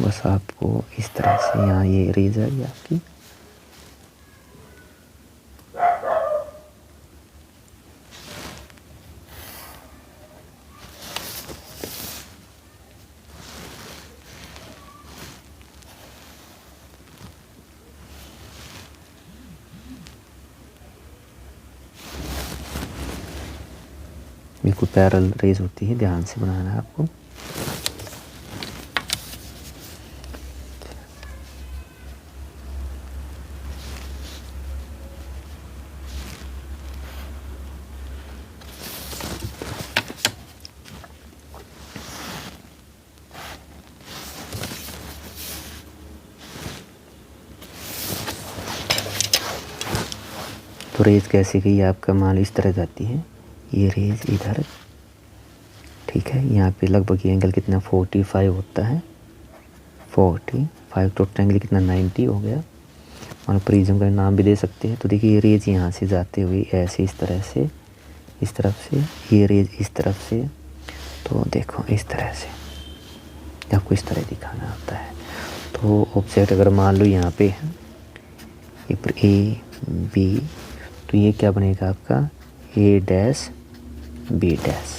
[SPEAKER 1] बस आपको इस तरह से यहाँ ये रेज है ये आपकी, बिल्कुल पैरेलल रेज होती है, ध्यान से बनाना है आपको। तो रेज कैसे गई आपका, मान इस तरह जाती है, ये रेज इधर, ठीक है। यहाँ पे लगभग ये एंगल कितना 45 होता है, 45 टोटल एंगल कितना 90 हो गया। और प्रिज्म का नाम भी दे सकते हैं। तो देखिए ये रेज यहाँ से जाते हुए ऐसे इस तरह से, इस तरफ से, ये रेज इस तरफ से, तो देखो इस तरह से आपको इस तरह दिखाना होता है। तो ऑब्जेक्ट अगर मान लो यहाँ पे है ये ए बी, तो ये क्या बनेगा आपका ए डैश बी डैश।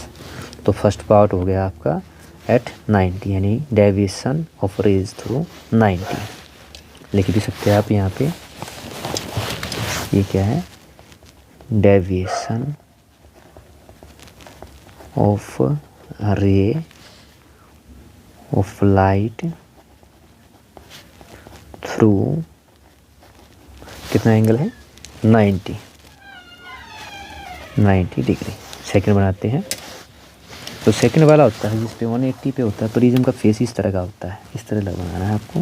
[SPEAKER 1] तो फर्स्ट पार्ट हो गया आपका एट 90, यानी डेविएशन ऑफ रेज थ्रू 90। लिख भी सकते हैं आप यहाँ पे, ये क्या है, डेविएशन ऑफ रे ऑफ लाइट थ्रू कितना एंगल है 90 डिग्री। सेकंड बनाते हैं। तो सेकंड वाला होता है जिस पे 180 पे होता है, प्रिज्म का फेस इस तरह का होता है, इस तरह लगाना है आपको,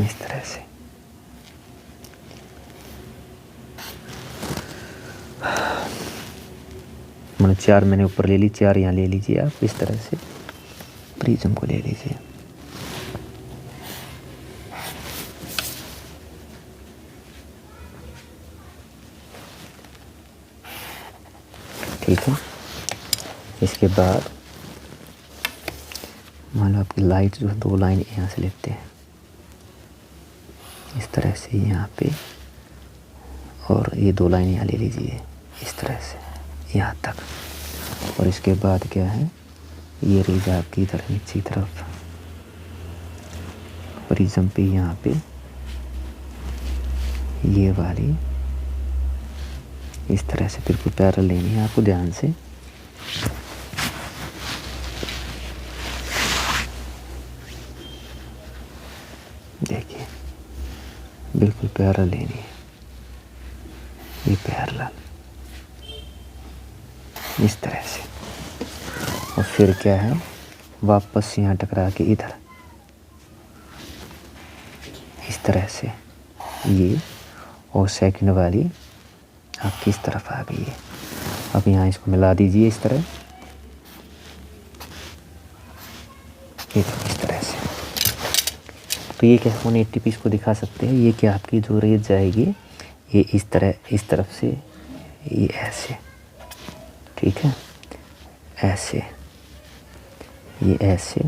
[SPEAKER 1] इस तरह से। मैंने 4 मैंने ऊपर ले ली, 4 यहाँ ले लीजिए आप, इस तरह से प्रिज्म को ले लीजिए। ठीक है। इसके बाद मान लो आपकी लाइट जो है 2 लाइन यहाँ से लेते हैं इस तरह से यहाँ पे, और ये 2 लाइन यहाँ ले लीजिए इस तरह से यहाँ तक। और इसके बाद क्या है, ये रेज आपकी इधर नीचे तरफ प्रिज्म पे यहाँ पे ये वाली इस तरह से बिल्कुल पैरेलल लेनी है आपको, ध्यान से। देखिए बिल्कुल पैरेलल लेनी है, ये पैरेलल इस तरह से। और फिर क्या है, वापस यहाँ टकरा के इधर इस तरह से ये, और सेकंड वाली आपकी इस तरफ आ गई है। अब यहाँ इसको मिला दीजिए इस तरह, इस तरह से। तो ये क्या 180 पीस को दिखा सकते हैं। ये क्या आपकी जो रेज जाएगी ये इस तरह, इस तरफ से ये ऐसे, ठीक है, ऐसे, ये ऐसे,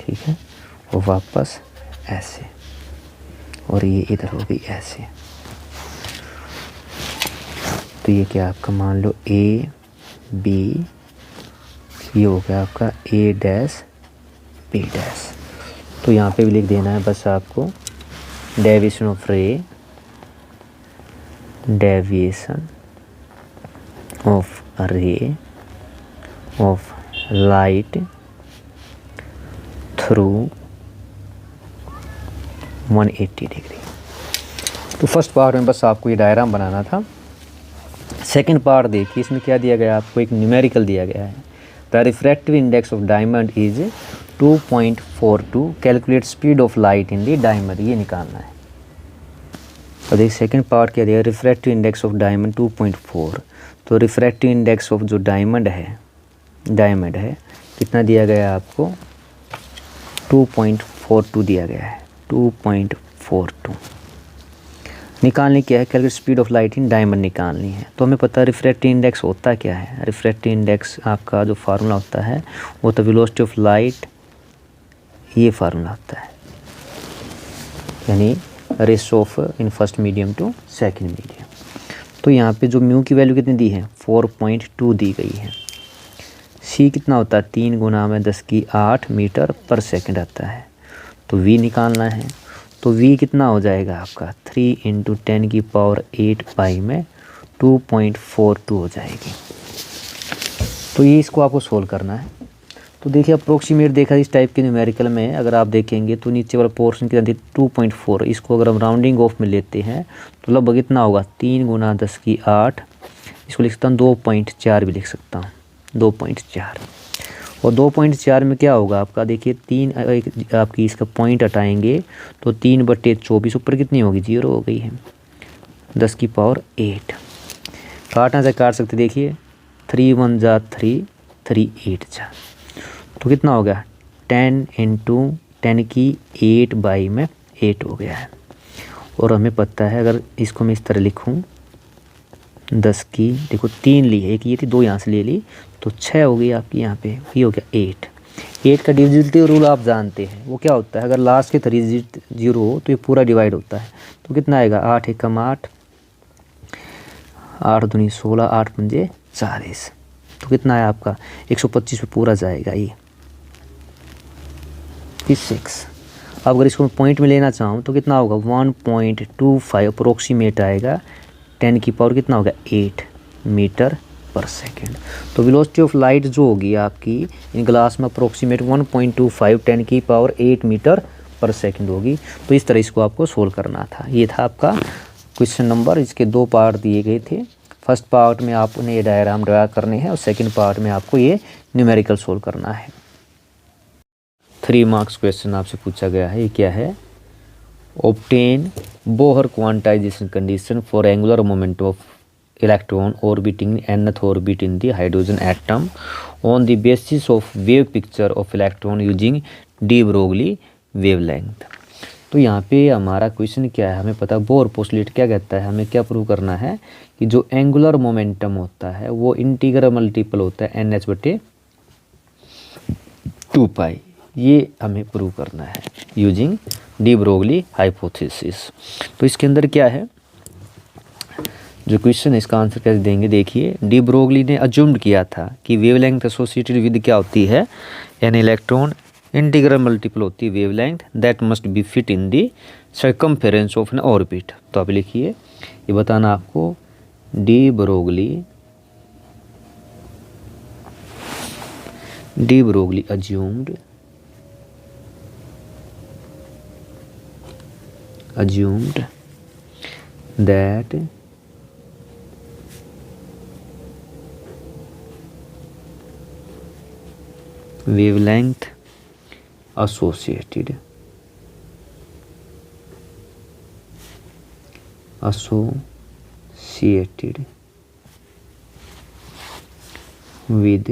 [SPEAKER 1] ठीक है, और वापस ऐसे, और ये इधर हो गई ऐसे। तो ये क्या आपका मान लो ए बी, ये हो गया आपका ए डैश बी डैश। तो यहाँ पे भी लिख देना है बस आपको डेविएशन ऑफ रे, डेविएशन ऑफ रे ऑफ लाइट थ्रू 180 डिग्री। तो फर्स्ट पार्ट में बस आपको ये डायग्राम बनाना था। सेकंड पार्ट देखिए, इसमें क्या दिया गया है आपको, एक न्यूमेरिकल दिया गया है। The refractive index of diamond is 2.42, calculate speed of light in the diamond, ये निकालना है। और देखिए सेकंड पार्ट क्या दिया, रिफ्रैक्टिव इंडेक्स ऑफ डायमंड 2.4। तो रिफ्रैक्टिव इंडेक्स ऑफ जो डायमंड है कितना दिया गया है आपको, 2.42 दिया गया है, 2.42। निकालनी क्या है, calculate speed of light in diamond निकालनी है। तो हमें पता है रिफ्रैक्टिव इंडेक्स होता क्या है। रिफ्रैक्टिव इंडेक्स आपका जो फार्मूला होता है वो तो वेलोसिटी ऑफ लाइट, ये फार्मूला होता है, यानी ratio of in first medium to second medium. तो यहाँ पे जो म्यू की वैल्यू कितनी दी है, 4.2 दी गई है। सी कितना होता है, 3 गुना में 10⁸ मीटर पर सेकंड आता है। तो वी निकालना है, तो वी कितना हो जाएगा आपका 3 × 10⁸ पाई में 2.42 हो जाएगी। तो ये इसको आपको सोल्व करना है। तो देखिए अप्रोक्सीमेट देखा इस टाइप के न्यूमेरिकल में अगर आप देखेंगे तो नीचे वाला पोर्शन कितना 2.4, इसको अगर हम राउंडिंग ऑफ में लेते हैं तो लगभग कितना होगा, 3 × 10⁸, इसको लिख सकता हूँ 2.4 भी लिख सकता हूँ, 2.4। और 2.4 में क्या होगा आपका, देखिए 3 आपकी इसका पॉइंट हटाएंगे तो 3/24 ऊपर कितनी होगी, 0 हो गई है, 10⁸। काटना से काट सकते, देखिए 3 × 1 = 3, 3 × 8 = तो कितना हो गया, 10 × 10⁸/8 हो गया है। और हमें पता है अगर इसको मैं इस तरह लिखूं, 10 की देखो 3 ली है, एक ये थी, 2 यहाँ से ले ली, तो 6 हो गई आपकी यहाँ पे, ये हो गया 8 का डिविजिबिलिटी रूल आप जानते हैं, वो क्या होता है, अगर लास्ट के 3 डिजिट 0 हो तो ये पूरा डिवाइड होता है। तो कितना आएगा, 8 × 1 = 8, 8 दूनी 16, 8 पंजे 40। तो कितना है आपका 125 पे पूरा जाएगा ये 6। अब अगर इसको मैं पॉइंट में लेना चाहूँ तो कितना होगा, 1.25 अप्रोक्सीमेट आएगा, 10 की पावर कितना होगा 8 मीटर पर सेकेंड। तो वेलोसिटी ऑफ लाइट जो होगी आपकी इन ग्लास में अप्रोक्सीमेट 1.25 10 की पावर 8 मीटर पर सेकेंड होगी। तो इस तरह इसको आपको सोल्व करना था। ये था आपका क्वेश्चन नंबर, इसके 2 पार्ट दिए गए थे। फर्स्ट पार्ट में आपने ये डायग्राम ड्रा करने हैं और सेकंड पार्ट में आपको ये न्यूमेरिकल सोल्व करना है। 3 मार्क्स क्वेश्चन आपसे पूछा गया है, ये क्या है, obtain Bohr quantization condition for angular momentum of electron orbiting nth orbit in the hydrogen atom on the basis of wave picture of electron using de Broglie wavelength. तो यहाँ पे हमारा क्वेश्चन क्या है, हमें पता बोहर पोस्टुलेट क्या कहता है, हमें क्या प्रूव करना है कि जो एंगुलर मोमेंटम होता है वो इंटीग्रल मल्टीपल होता है nh/2π, ये हमें प्रूव करना है यूजिंग डी ब्रोगली हाइपोथेसिस। तो इसके अंदर क्या है जो क्वेश्चन है, इसका आंसर कैसे देंगे, देखिए डी ब्रोगली ने अज्यूम्ड किया था कि वेवलेंथ एसोसिएटेड विद क्या होती है, एन इलेक्ट्रॉन इंटीग्रल मल्टीपल होती है wavelength that must be fit in the circumference of N orbit. तो आप लिखिए, ये बताना आपको de Broglie assumed that wavelength associated with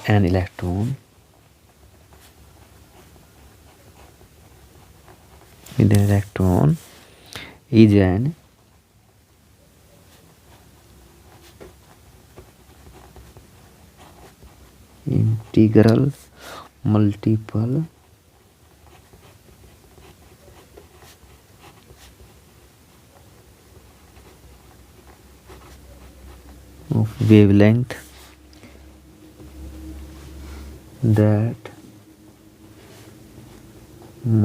[SPEAKER 1] an electron is an integral multiple of wavelength that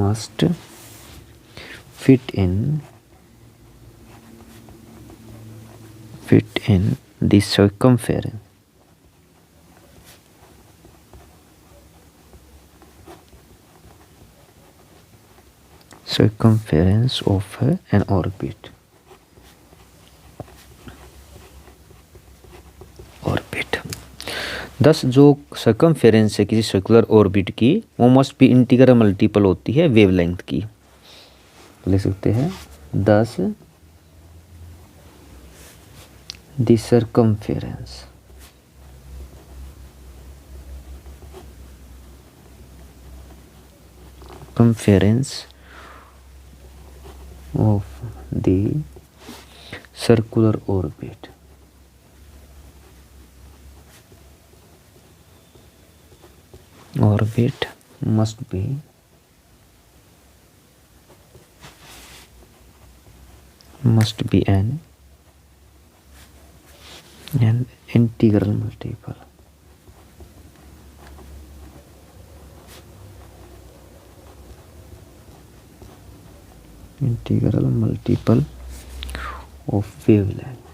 [SPEAKER 1] must fit in the circumference of an orbit. दस जो circumference है किसी सर्कुलर ऑर्बिट की वो मस्ट बी इंटीग्रल मल्टीपल होती है wavelength की। लिख सकते हैं 10 the circumference of the circular orbit must be an integral multiple of wavelength।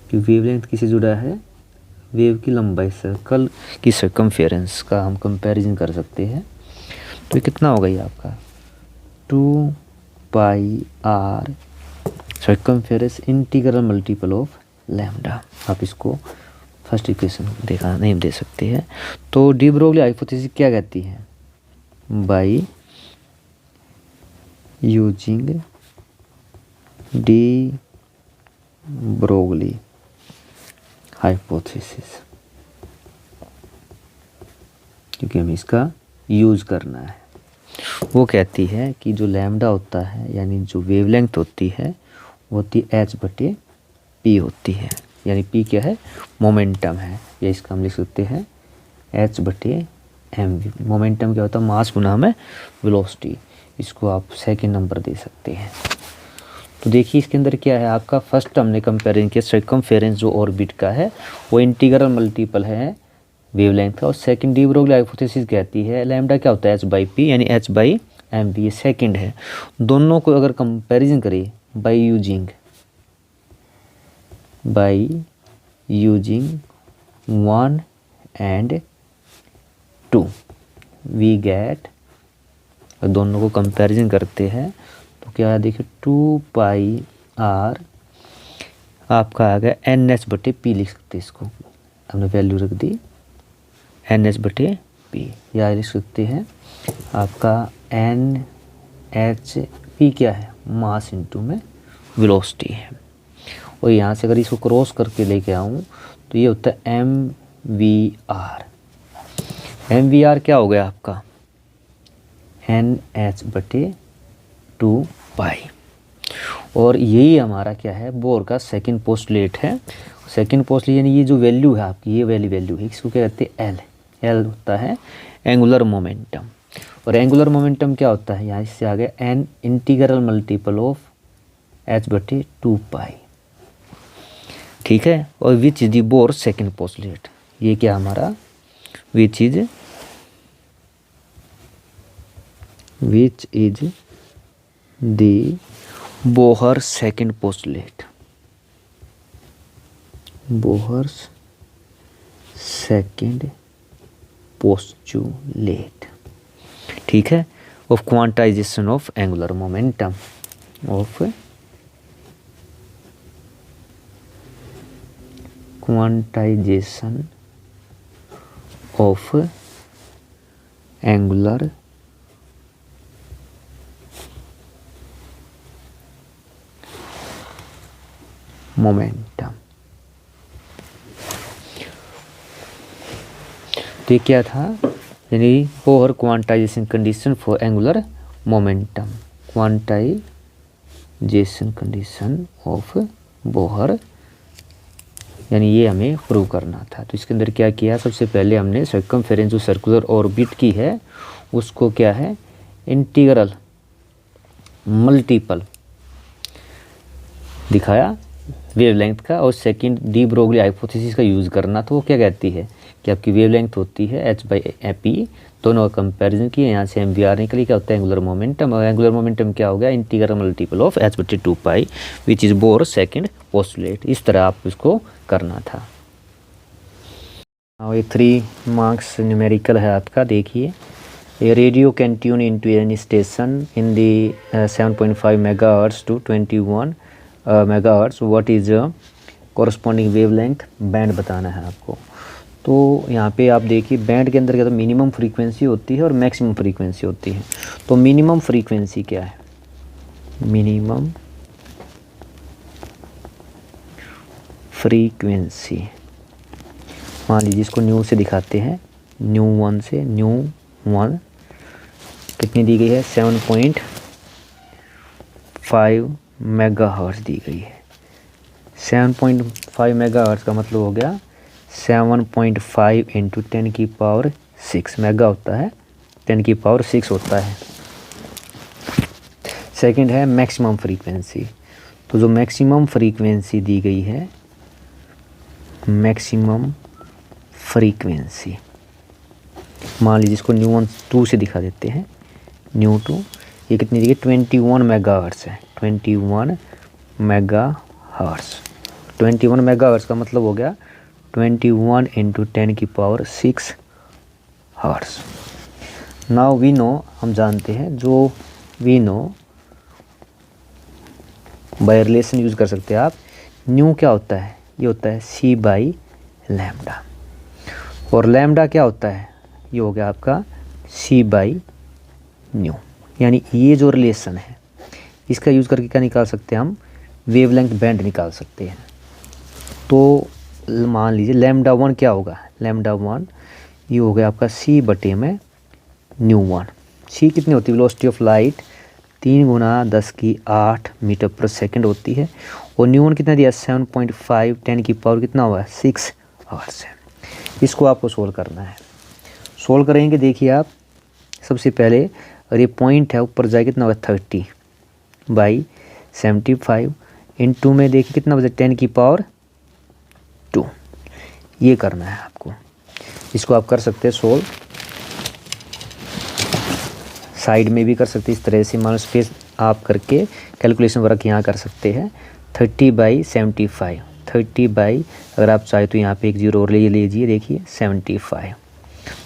[SPEAKER 1] कि वेवलेंथ किसे जुड़ा है, वेव की लंबाई, सर्कल की सर्कमफेरेंस का हम कंपैरिजन कर सकते हैं। तो ये कितना होगा ये आपका 2 pi R circumference integral multiple of lambda. आप इसको फर्स्ट इक्वेशन देखा नहीं दे सकते हैं। तो डी ब्रोगली हाइपोथेसिस क्या कहती है, by using de Broglie hypothesis, क्योंकि हमें इसका यूज करना है। वो कहती है कि जो लैम्डा होता है यानी जो वेवलेंथ होती है वो होती h/p होती है। यानी p क्या है, मोमेंटम है, या इसका हम लिख सकते हैं h/mv। मोमेंटम क्या होता है, मास गुना में वेलोसिटी। इसको आप सेकंड नंबर दे सकते हैं। तो देखिए इसके अंदर क्या है आपका, फर्स्ट हमने कंपेरिजन किया सर्कमफेरेंस जो ऑर्बिट का है वो इंटीग्रल मल्टीपल है वेवलेंथ का, और सेकंड डी ब्रोगली हाइपोथेसिस कहती है लैम्डा क्या होता है h/p यानी h/mv, ये सेकंड है। दोनों को अगर कंपैरिजन करें by using 1 and 2 we get, दोनों को कंपैरिजन करते हैं तो क्या है देखिए 2 पाई आर आपका आ गया NH/p, लिख सकते हैं इसको, हमने वैल्यू रख दी NH/p, या लिख सकते हैं आपका NH/p क्या है, मास इनटू में वेलोसिटी है। और यहाँ से अगर इसको क्रॉस करके लेके आऊँ तो ये होता है MVR क्या हो गया आपका NH/2 पाई। और यही हमारा क्या है, बोर का सेकंड पोस्टुलेट है। सेकंड पोस्टुलेट यानी ये जो वैल्यू है आपकी, ये वाली वैल्यू है, इसको क्या कहते हैं एल होता है एंगुलर मोमेंटम। और एंगुलर मोमेंटम क्या होता है, यहाँ इससे आ गया an integral multiple of h/2 पाई, ठीक है। और which is the bore second postulate, ये क्या हमारा which is the Bohr second postulate, Bohr second postulate, ठीक है, of quantization of angular momentum of quantization of angular momentum। तो ये क्या था, यानी Bohr quantization condition for angular momentum, quantization condition of Bohr, यानी ये हमें प्रूव करना था। तो इसके अंदर क्या किया, सबसे पहले हमने सर्कमफेरेंस जो सर्कुलर ऑर्बिट की है उसको क्या है इंटीग्रल मल्टीपल दिखाया वेवलेंथ का, और सेकंड डी ब्रोगली हाइपोथेसिस का यूज़ करना। तो वो क्या कहती है कि आपकी वेवलेंथ होती है h/p, दोनों का कंपैरिजन किए, यहाँ से MVR निकली, क्या होता है एंगुलर मोमेंटम, और एंगुलर मोमेंटम क्या हो गया integral multiple of h/2 pi which is bore second postulate. इस तरह आप इसको करना था। और ये 3 मार्क्स न्यूमेरिकल है आपका। देखिए, A radio can tune into any station in the 7.5 megahertz to 21 megahertz. What is corresponding wavelength? Band बताना है आपको। तो यहाँ पे आप देखिए, बैंड के अंदर क्या तो मिनिमम फ्रीक्वेंसी होती है और मैक्सिमम फ्रीक्वेंसी होती है। तो मिनिमम फ्रीक्वेंसी क्या है? मिनिमम फ्रीक्वेंसी, मान लीजिए इसको न्यू से दिखाते हैं, न्यू 1 से, न्यू 1 कितनी दी गई है? 7.5 मेगाहर्ट्ज़ दी गई है। 7.5 मेगाहर्ट्ज़ का मतलब हो गया 7.5 इंटू 10⁶ मेगा होता है, 10⁶ होता है। सेकंड है मैक्सिमम फ्रीक्वेंसी। तो जो मैक्सिमम फ्रीक्वेंसी दी गई है, मैक्सिमम फ्रीक्वेंसी, मान लीजिए इसको न्यू 2 से दिखा देते हैं, न्यू 2, ये कितनी दी गई? 21 मेगाहर्ट्ज़ है, 21 मेगाहर्ट्ज़। 21 मेगाहर्ट्ज़ का मतलब हो गया 21 into 10⁶ hertz. Now we know, हम जानते हैं, जो we know by relation use कर सकते हैं आप। न्यू क्या होता है? ये होता है c/λ, और लैम्डा क्या होता है? ये हो गया आपका c/ν। यानी ये जो रिलेशन है, इसका यूज़ करके क्या निकाल सकते हैं हम? वेवलेंथ बैंड निकाल सकते हैं। तो मान लीजिए λ1 क्या होगा? λ1 ये हो गया आपका c/ν। c कितनी होती है? वेलोसिटी ऑफ लाइट 3 × 10⁸ मीटर/सेकंड होती है, और ν1 कितना दिया? 7.5 10⁻⁶ कितना हुआ है? 6 हर्ट्ज़ है। इसको आपको सोल्व करना है। सोल्व करेंगे, देखिए आप, सबसे पहले और ये पॉइंट है ऊपर जाए, कितना होगा? 30/75 इंटू में देखिए कितना बचा? 10⁻²। ये करना है आपको। इसको आप कर सकते हैं सोल्व, साइड में भी कर सकते हैं इस तरह से, मान स्पेस आप करके कैलकुलेशन वर्क यहाँ कर सकते हैं। 30/75, 30 अगर आप चाहे तो यहाँ पे एक 0 और ले लीजिए, देखिए 75।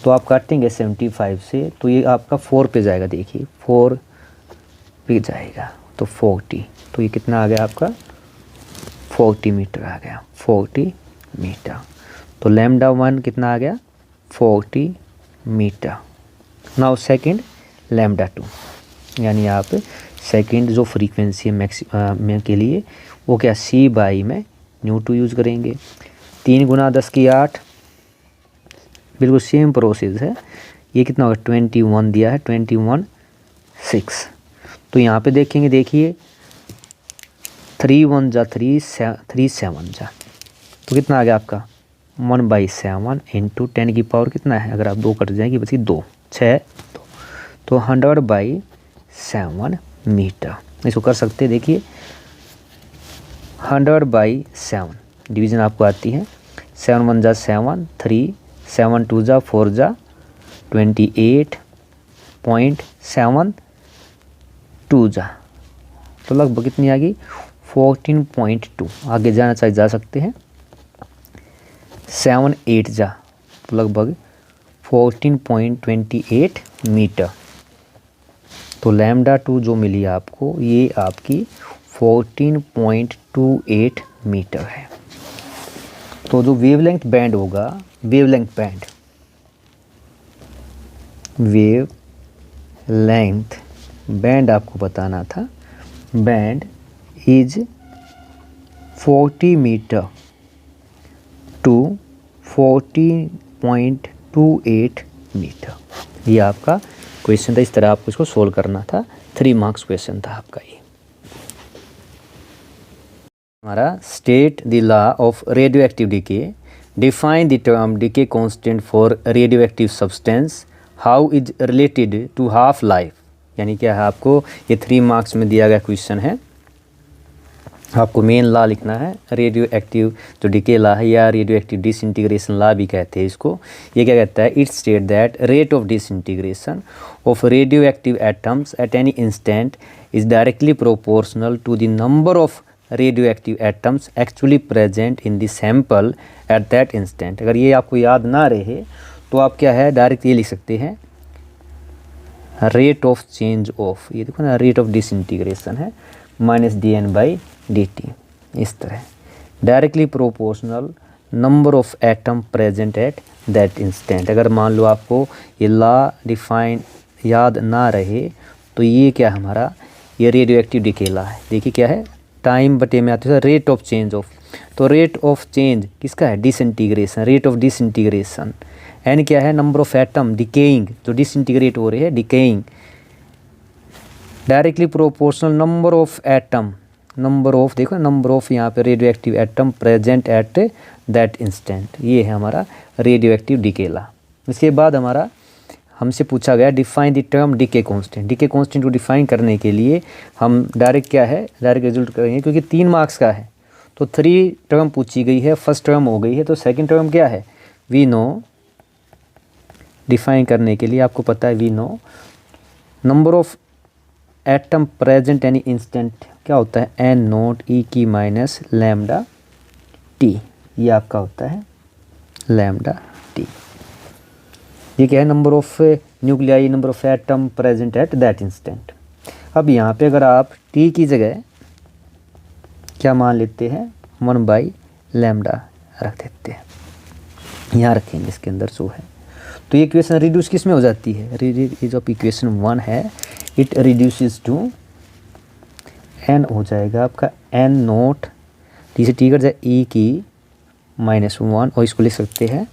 [SPEAKER 1] तो आप काटेंगे 75 से, तो ये आपका 4 पे जाएगा, देखिए 4 पे जाएगा, तो 40। तो ये कितना आ गया आपका? 40 मीटर आ गया, 40 मीटर। तो λ1 कितना आ गया? 40 मीटर। नाउ सेकंड λ2, यानी आप सेकंड जो फ्रीक्वेंसी है में के लिए, वो क्या? c/ν2 यूज़ करेंगे। 3 × 10⁸, बिल्कुल सेम प्रोसेस है। ये कितना होगा? 21 दिया है, 21/6। तो यहाँ पे देखेंगे, देखिए 3 1 जा 3 7 जा, तो कितना आ गया आपका? 1/7 इंटू 10⁻⁴ कितना है? अगर आप 2 कट जाएंगे बची 2, 6, तो 100/7 मीटर। इसको कर सकते हैं, देखिए 100/7 डिवीज़न आपको आती है। 7 1 जा 7, 3 7 2 जा 4 जा 28.72 जा, तो लगभग कितनी आ गई? 14.2। आगे जाना चाहे जा सकते हैं। 7 8 जा, तो लगभग 14.28 मीटर। तो λ2 जो मिली आपको, ये आपकी 14.28 मीटर है। तो जो वेवलेंथ बैंड होगा, वेवलेंथ बैंड आपको बताना था। Band is 40 metre to 40.28 metre. ये आपका क्वेश्चन था। इस तरह आपको इसको सोल्व करना था। 3 मार्क्स क्वेश्चन था आपका ये। हमारा state the law of radio active decay, define the term decay constant for radio active substance, how is related to half life. यानी क्या है आपको ये 3 मार्क्स में दिया गया क्वेश्चन है। आपको मेन लॉ लिखना है, रेडियो एक्टिव जो डिके लॉ है या रेडियो एक्टिव डिसइंटीग्रेशन लॉ भी कहते हैं इसको। ये क्या कहता है, it state that rate of disintegration of radio active atoms at any instant is directly proportional to the number of radio active atoms actually present in the sample at that instant. अगर ये आपको याद ना रहे तो आप क्या है डायरेक्ट ये लिख सकते हैं, रेट ऑफ चेंज ऑफ, ये देखो ना रेट ऑफ डिसइंटीग्रेशन है माइनस dN/dt, इस तरह directly proportional number of atom present at that instant. अगर मान लो आपको ये लॉ डिफाइन याद ना रहे तो ये क्या हमारा ये रेडियो एक्टिव डिके लॉ है। देखिए क्या है, टाइम बटे में आते हैं रेट ऑफ चेंज ऑफ, तो रेट ऑफ चेंज किसका है, disintegration, rate of disintegration. N क्या है, नंबर ऑफ एटम डिकेइंग जो डिसइंटीग्रेट हो रहे हैं, decaying, directly proportional number of atom, number of देखो नंबर ऑफ यहाँ पे radio active atom present at that instant. ये है हमारा रेडियो एक्टिव डिके लॉ। इसके बाद हमारा हमसे पूछा गया define the term decay constant. Decay constant को डिफाइन करने के लिए हम डायरेक्ट क्या है, डायरेक्ट रिजल्ट करेंगे क्योंकि 3 मार्क्स का है तो 3 टर्म पूछी गई है, फर्स्ट टर्म हो गई है, तो सेकंड टर्म क्या है, वी नो, डिफाइन करने के लिए आपको पता है we know number of atom present any instant क्या होता है, एन नोट ई की माइनस लैम्डा टी, ये आपका होता है लैम्डा टी। ये क्या है, number of nuclei, number of atom present at that instant. अब यहाँ पे अगर आप टी की जगह क्या मान लेते हैं, 1/λ रख देते हैं, यहाँ रखेंगे इसके अंदर जो है, तो ये इक्वेशन रिड्यूस किस में हो जाती है, ये जो इक्वेशन 1 है इट रिड्यूसेस टू एन हो जाएगा आपका एन नोट, इसे टी कर जाए ई की -1 और इसको लिख सकते हैं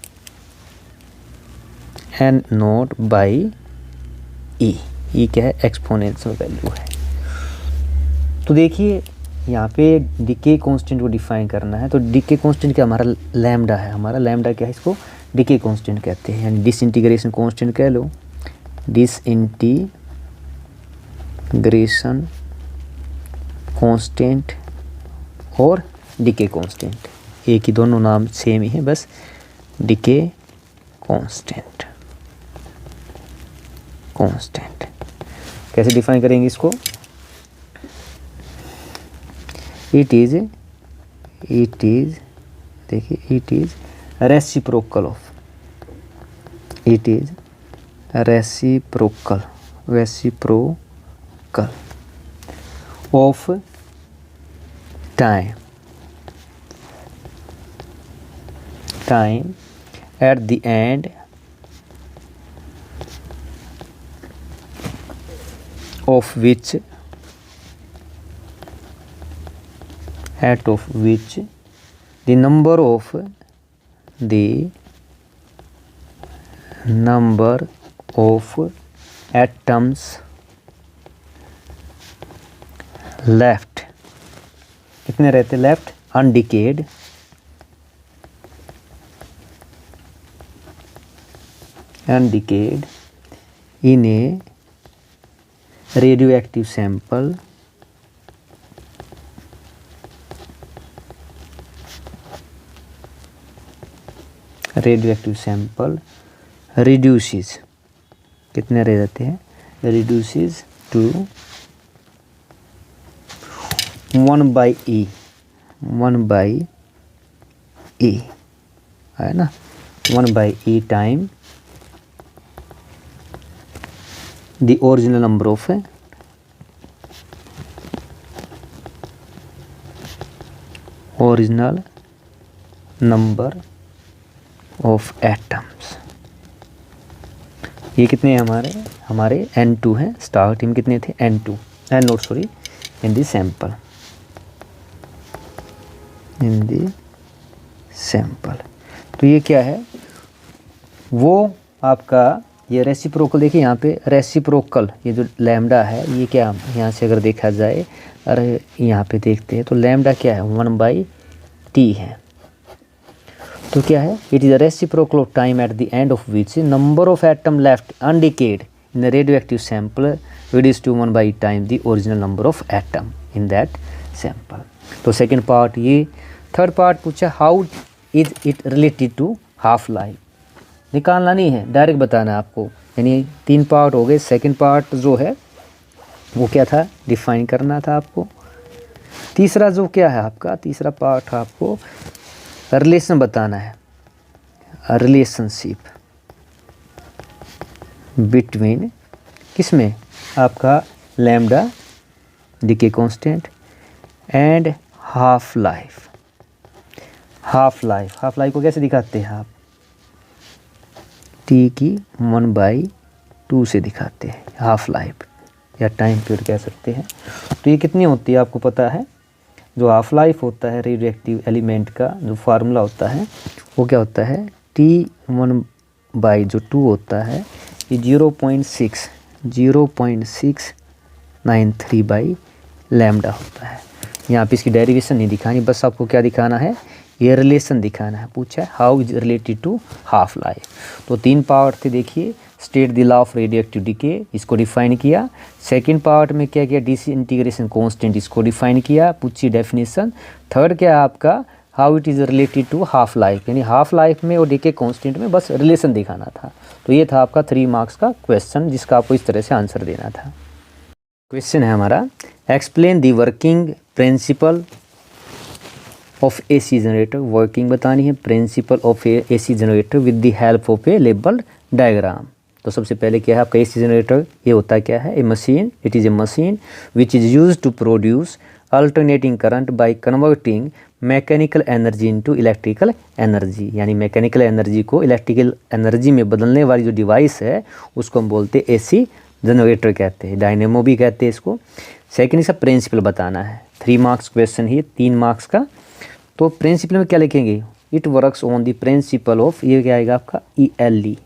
[SPEAKER 1] एन नोट बाई ई। ई क्या है, एक्सपोनेंशियल वैल्यू है। तो देखिए यहाँ पे डिके कांस्टेंट को डिफाइन करना है, तो डिके कांस्टेंट क्या हमारा लैम्डा है, हमारा लैम्डा क्या है, इसको डिके कांस्टेंट कहते हैं, यानी डिसइंटीग्रेशन कांस्टेंट कह लो, डिसइंटीग्रेशन कांस्टेंट और डिके कांस्टेंट एक ही, दोनों नाम सेम ही है, बस डिके कांस्टेंट। कैसे डिफाइन करेंगे इसको, इट इज देखिए it is reciprocal of, it is reciprocal of time at the end of which the number of atoms left कितने रहते, left undecayed in a radioactive sample reduces, कितने रह जाते हैं, reduces to 1/e है ना, 1/e time the original number of atoms। ये कितने हैं हमारे N2 हैं, स्टार्टिंग कितने थे, N2 in the sample तो ये क्या है, वो आपका ये रेसिप्रोकल, देखिए यहाँ पे रेसिप्रोकल, ये जो लैम्डा है ये क्या, यहाँ से अगर देखा जाए, अरे यहाँ पे देखते हैं तो लैम्डा क्या है, 1/t है, तो क्या है, it is a reciprocal of time at the end of which number of atom left undecayed in the radioactive sample reduce to 1/e time the original number of atom. In that sample. तो second part ये। Third part पूछा how is it related to half life. निकालना नहीं है, direct बताना है आपको। यानी 3 पार्ट हो गए। सेकंड पार्ट जो है वो क्या था, डिफाइन करना था आपको। तीसरा जो क्या है आपका, तीसरा पार्ट आपको रिलेशन बताना है, रिलेशनशिप बिटवीन किसमें, आपका lambda decay constant and half life. Half life को कैसे दिखाते हैं आप, टी की 1/2 से दिखाते हैं हाफ लाइफ, या टाइम पीरियड कह सकते हैं। तो ये कितनी होती है आपको पता है। जो हाफ लाइफ होता है रेडियोएक्टिव एलिमेंट का जो फार्मूला होता है वो क्या होता है, T1/2 होता है ये 0.693 लैम्डा होता है। यहाँ पे इसकी डेरिवेशन नहीं दिखानी, बस आपको क्या दिखाना है, ये रिलेशन दिखाना है। पूछा है how is related to half life. तो 3 पार्ट थे देखिए, state the law of radioactive decay, इसको डिफाइन किया। सेकंड पार्ट में क्या किया, डिसइंटीग्रेशन कांस्टेंट, इसको डिफाइन किया, पूछी डेफिनेशन। थर्ड क्या है आपका, how it is related to half life, यानी हाफ लाइफ में और डीके कांस्टेंट में बस रिलेशन दिखाना था। तो ये था आपका 3 मार्क्स का क्वेश्चन, जिसका आपको इस तरह से आंसर देना था। क्वेश्चन है हमारा, explain the working principle of AC generator. Working बतानी है principle of AC generator with the help of A labelled diagram. तो सबसे पहले क्या है आपका एसी जनरेटर, ये होता क्या है, a machine, it is a machine which is used to produce alternating current by converting mechanical energy into electrical energy. यानी मैकेनिकल एनर्जी को इलेक्ट्रिकल एनर्जी में बदलने वाली जो डिवाइस है उसको हम बोलते हैं एसी जनरेटर कहते हैं, डायनेमो भी कहते हैं इसको। सेकंड इसका प्रिंसिपल बताना है, 3 मार्क्स क्वेश्चन ही, 3 मार्क्स का। तो प्रिंसिपल में क्या लिखेंगे, it works on the principle of, ये क्या आएगा आपका ELE,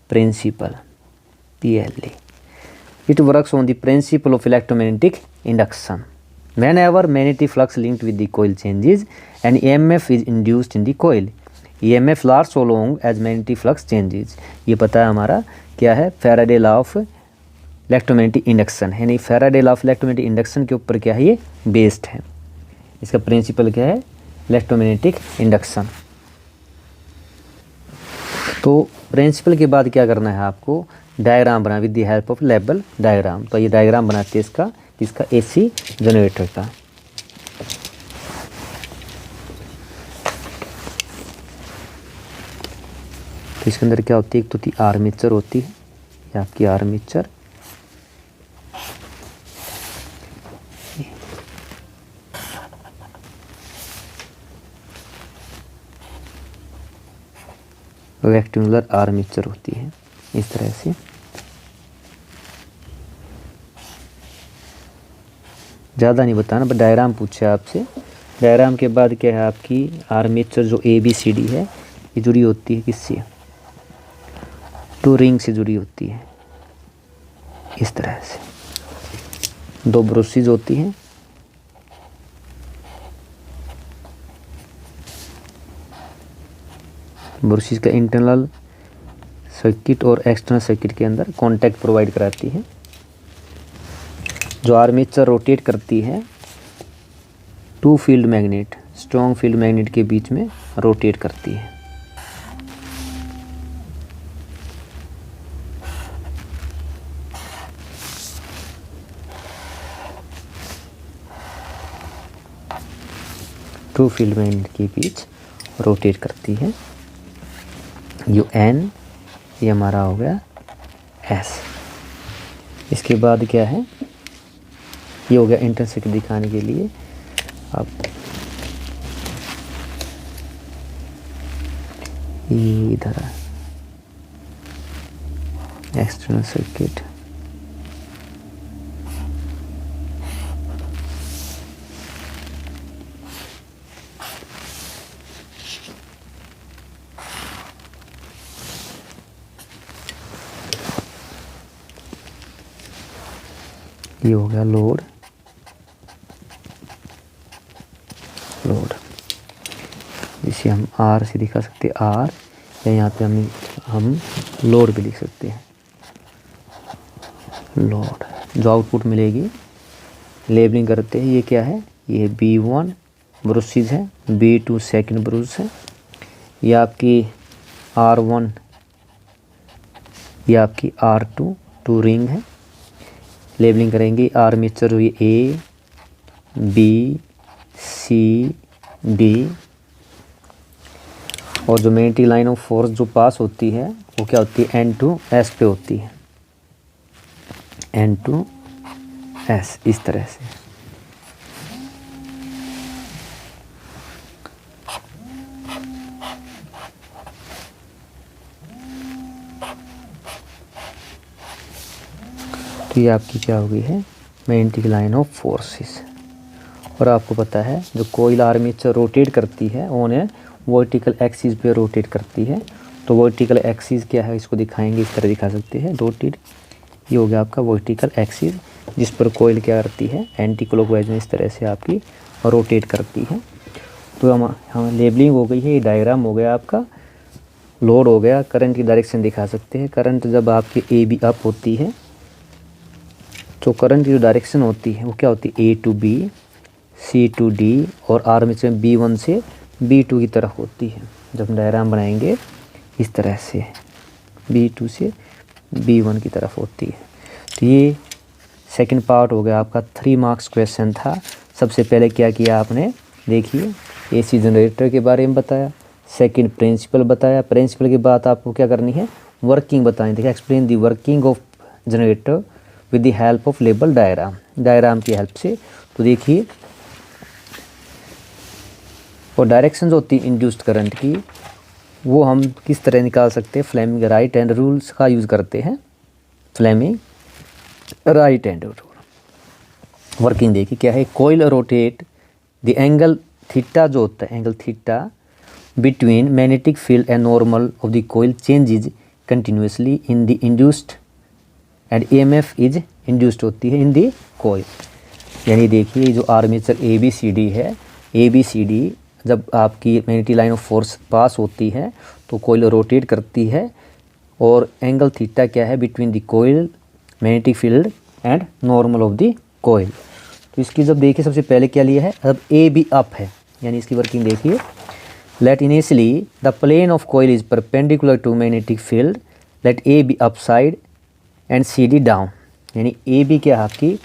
[SPEAKER 1] principle PLE, it works on the principle of electromagnetic induction whenever magnetic flux linked with the coil changes and EMF is induced in the coil, EMF lasts so long as magnetic flux changes। ये पता है हमारा क्या है, Faraday law of electromagnetic induction है, यानी Faraday law of electromagnetic induction के ऊपर क्या है ये बेस्ड है। इसका प्रिंसिपल क्या है, इलेक्ट्रोमैग्नेटिक इंडक्शन। तो प्रिंसिपल के बाद क्या करना है आपको, डायग्राम बना with the help of label diagram. तो ये डायग्राम बनाते हैं इसका एसी जनरेटर का। तो इसके अंदर क्या होती है, एक तो थी आर्मेचर होती है, ये आपकी आर्मेचर, रेक्टेंगुलर आर्मेचर होती है इस तरह से। ज़्यादा नहीं बताना, बट डायग्राम पूछा आपसे। डायग्राम के बाद क्या है आपकी आर्मेचर जो ABCD है ये जुड़ी होती है किससे, 2 रिंग से जुड़ी होती है इस तरह से। 2 ब्रशेज होती हैं, ब्रशेज का इंटरनल सर्किट और एक्सटर्नल सर्किट के अंदर कॉन्टैक्ट प्रोवाइड कराती है। जो आर्मेचर रोटेट करती है 2 field magnet, strong field magnet के बीच में रोटेट करती है। टू फील्ड मैग्नेट के बीच रोटेट करती है। ये N, ये हमारा हो गया S। इसके बाद क्या है, ये हो गया इंटरसेक्ट दिखाने के लिए। अब ये इधर एक्सटर्नल सर्किट, ये हो गया लोड, जिसे हम R से दिखा सकते हैं, R, या यहाँ पे हम लोड भी लिख सकते हैं, लोड। जो आउटपुट मिलेगी लेबलिंग करते हैं। ये क्या है, ये B1 ब्रुशेज है, B2 सेकंड ब्रुश है, ये आपकी R1, ये आपकी R2 टू रिंग है। लेबलिंग करेंगे आर्मेचर हुई A, B, C, D, और जो मैग्नेटिक लाइन ऑफ फोर्स जो पास होती है वो क्या होती है, N2S पे होती है, N2S इस तरह से। तो ये आपकी क्या हो गई है, मैग्नेटिक लाइन ऑफ फोर्सेस। और आपको पता है जो कोईल आर्मेचर रोटेट करती है ऑन ए वर्टिकल एक्सिस पे रोटेट करती है। तो वर्टिकल एक्सिस क्या है, इसको दिखाएंगे, इस तरह दिखा सकते हैं रोटेट। ये हो गया आपका वर्टिकल एक्सिस जिस पर कोईल क्या करती है, एंटी क्लॉकवाइज में इस तरह से आपकी रोटेट करती है। तो हम लेबलिंग हो गई है, ये डायग्राम हो गया आपका, लोड हो गया, करंट की डायरेक्शन दिखा सकते हैं। करंट जब आपकी ए बी अप होती है तो करंट की जो डायरेक्शन होती है वो क्या होती है, A to B, C to D, और आर्मेचर में B1 से B2 की तरफ होती है। जब हम डायग्राम बनाएंगे इस तरह से B2 से B1 की तरफ होती है। तो ये सेकंड पार्ट हो गया आपका, 3 मार्क्स क्वेश्चन था। सबसे पहले क्या किया आपने, देखिए AC जनरेटर के बारे में बताया, सेकंड प्रिंसिपल बताया, प्रिंसिपल के बाद आपको क्या करनी है, वर्किंग बतानी। देखिए explain the working of generator with the help of label diagram, diagram की हेल्प से। तो देखिए, और डायरेक्शन जो होती है इंड्यूस्ड करंट की वो हम किस तरह निकाल सकते हैं, फ्लेमिंग राइट हैंड रूल्स का यूज़ करते हैं, Fleming right hand rule. Working देखिए क्या है, coil rotate the angle theta जो होता है, angle theta between magnetic field and normal of the coil changes continuously in the induced and EMF is induced होती है इन दी कोईल। यानी देखिए जो आर्मेचर ABCD है, ABCD जब आपकी magnetic line of force pass होती है तो कोईल रोटेट करती है, और एंगल थीटा क्या है, between the coil, magnetic field and normal of the coil. तो इसकी जब देखिए सबसे पहले क्या लिया है, अब AB अप है, यानी इसकी वर्किंग देखिए, let initially the plane of coil is perpendicular to magnetic field, let A B up side and CD down. यानी AB क्या आपकी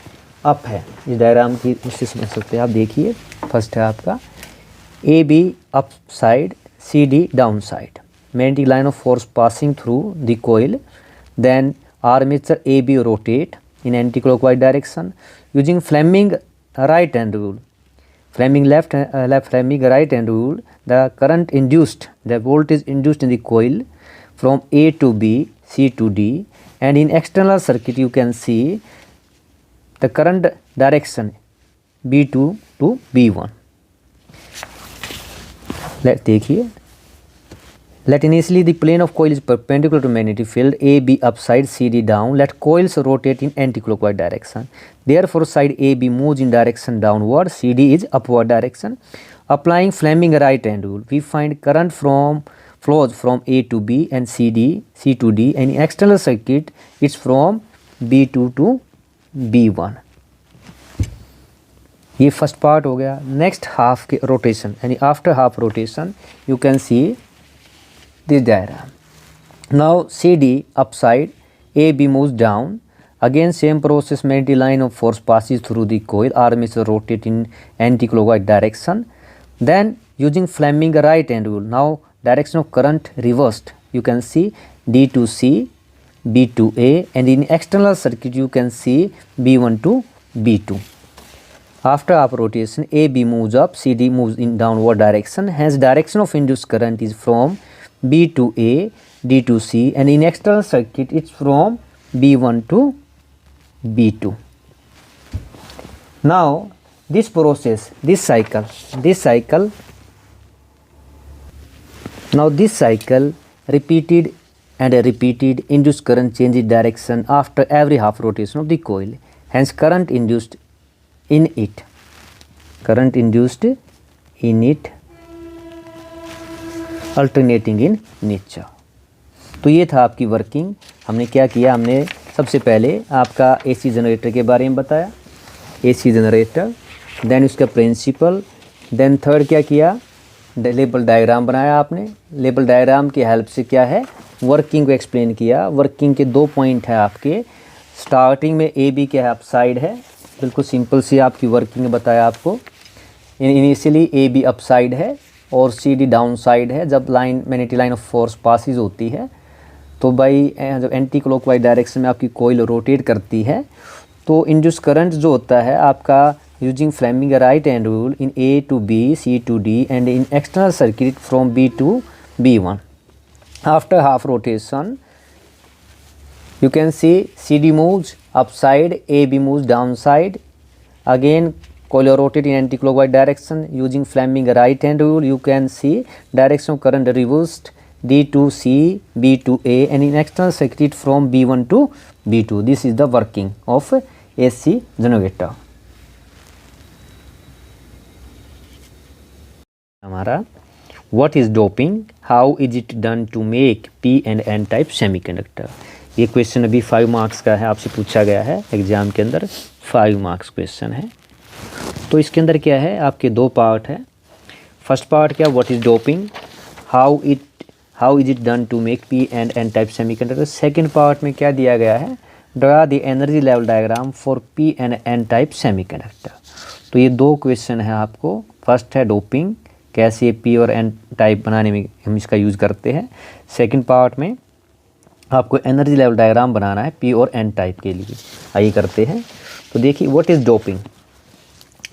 [SPEAKER 1] अप है, इस डायग्राम की उससे समझ सकते हैं आप। देखिए फर्स्ट है आपका AB up side, CD down side, magnetic line of force passing through the coil, then armature AB rotate in anti-clockwise direction using Fleming right hand rule. Fleming Fleming right hand rule, the current induced, the voltage induced in the coil from A to B, C to D, and in external circuit you can see the current direction B2 to B1. Let's देखिए, let initially the plane of coil is perpendicular to magnetic field, AB upside, CD down. Let coils rotate in anti-clockwise direction. Therefore, side AB moves in direction downward, CD is upward direction. Applying Fleming right hand rule, we find current flows from A to B and C to D, and in external circuit it's from B2 to B1. ये first part हो गया। Next half के rotation, यानी after half rotation you can see this diagram. Now CD upside, AB moves down. Again same process, magnetic line of force passes through the coil, armature rotate in anti-clockwise direction. Then using Fleming right hand rule, now direction of current reversed. You can see D to C, B to A, and in external circuit you can see B1 to B2. After half rotation, AB moves up, CD moves in downward direction. Hence direction of induced current is from B to A, D to C, and in external circuit it's from B1 to B2. Now this process, this cycle, now this cycle repeated and repeated, induced current changes direction after every half rotation of the coil. Hence current induced in it, alternating in nature. तो ये था आपकी working. हमने क्या किया, हमने सबसे पहले आपका AC जनरेटर के बारे में बताया, AC जनरेटर, देन उसका प्रिंसिपल, देन थर्ड क्या किया, लेबल डायग्राम बनाया आपने, लेबल डायग्राम की हेल्प से क्या है, वर्किंग को एक्सप्लेन किया। वर्किंग के 2 पॉइंट है आपके, स्टार्टिंग में AB क्या है, अपसाइड है, बिल्कुल सिंपल सी आपकी वर्किंग बताया आपको। इनिशियली AB अपसाइड है और CD डाउन साइड है। जब line magnetic line of force passes होती है तो बाई जब एंटी क्लॉकवाइज डायरेक्शन में आपकी कोयल रोटेट करती है तो इंड्यूस करंट जो होता है आपका using Fleming right hand rule in A to B, C to D and in external circuit from B to B1. After half rotation you can see CD moves upside, AB moves downside. Again coil rotate in anti-clockwise direction using Fleming right hand rule. You can see direction of current reversed, D to C, B to A and in external circuit from B1 to B2. This is the working of AC generator. हमारा what is doping, how is it done to make P and N type semiconductor. ये question अभी 5 marks का है, आपसे पूछा गया है exam के अंदर, 5 मार्क्स क्वेश्चन है। तो इसके अंदर क्या है, आपके 2 पार्ट है। फर्स्ट पार्ट क्या, what is doping, how is it done to make P and N type semiconductor. Second part में क्या दिया गया है, draw the energy level diagram for P and N type semiconductor. तो ये 2 क्वेश्चन है आपको। फर्स्ट है डोपिंग, कैसे P और N टाइप बनाने में हम इसका यूज़ करते हैं। सेकंड पार्ट में आपको एनर्जी लेवल डायग्राम बनाना है P और N टाइप के लिए। आइए करते हैं। तो देखिए what is doping.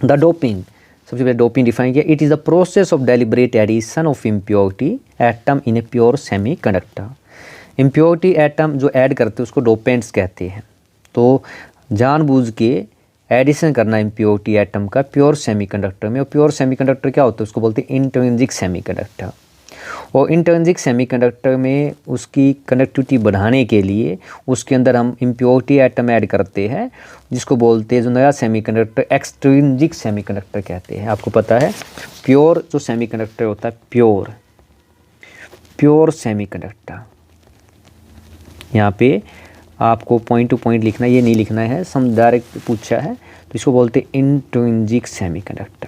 [SPEAKER 1] The doping, सबसे पहले डोपिंग डिफाइन किया, it is the process of deliberate addition of impurity atom in a pure semi conductor. Impurity atom जो ऐड करते हैं उसको डोपेंट्स कहते हैं। तो जानबूझ के एडिशन करना इम्प्योरिटी एटम का प्योर सेमीकंडक्टर में। और प्योर सेमीकंडक्टर क्या होता है, उसको बोलते हैं इंट्रिंसिक सेमीकंडक्टर। और इंट्रिंसिक सेमीकंडक्टर में उसकी कंडक्टिविटी बढ़ाने के लिए उसके अंदर हम इम्प्योरिटी एटम ऐड करते हैं, जिसको बोलते हैं जो नया सेमीकंडक्टर एक्सट्रिंसिक सेमीकंडक्टर कहते हैं। आपको पता है प्योर जो सेमीकंडक्टर होता है, प्योर सेमीकंडक्टर, यहाँ पे आपको पॉइंट टू पॉइंट लिखना, ये नहीं लिखना है, सम डायरेक्ट पूछा है तो इसको बोलते हैं इंट्रिंसिक सेमीकंडक्टर।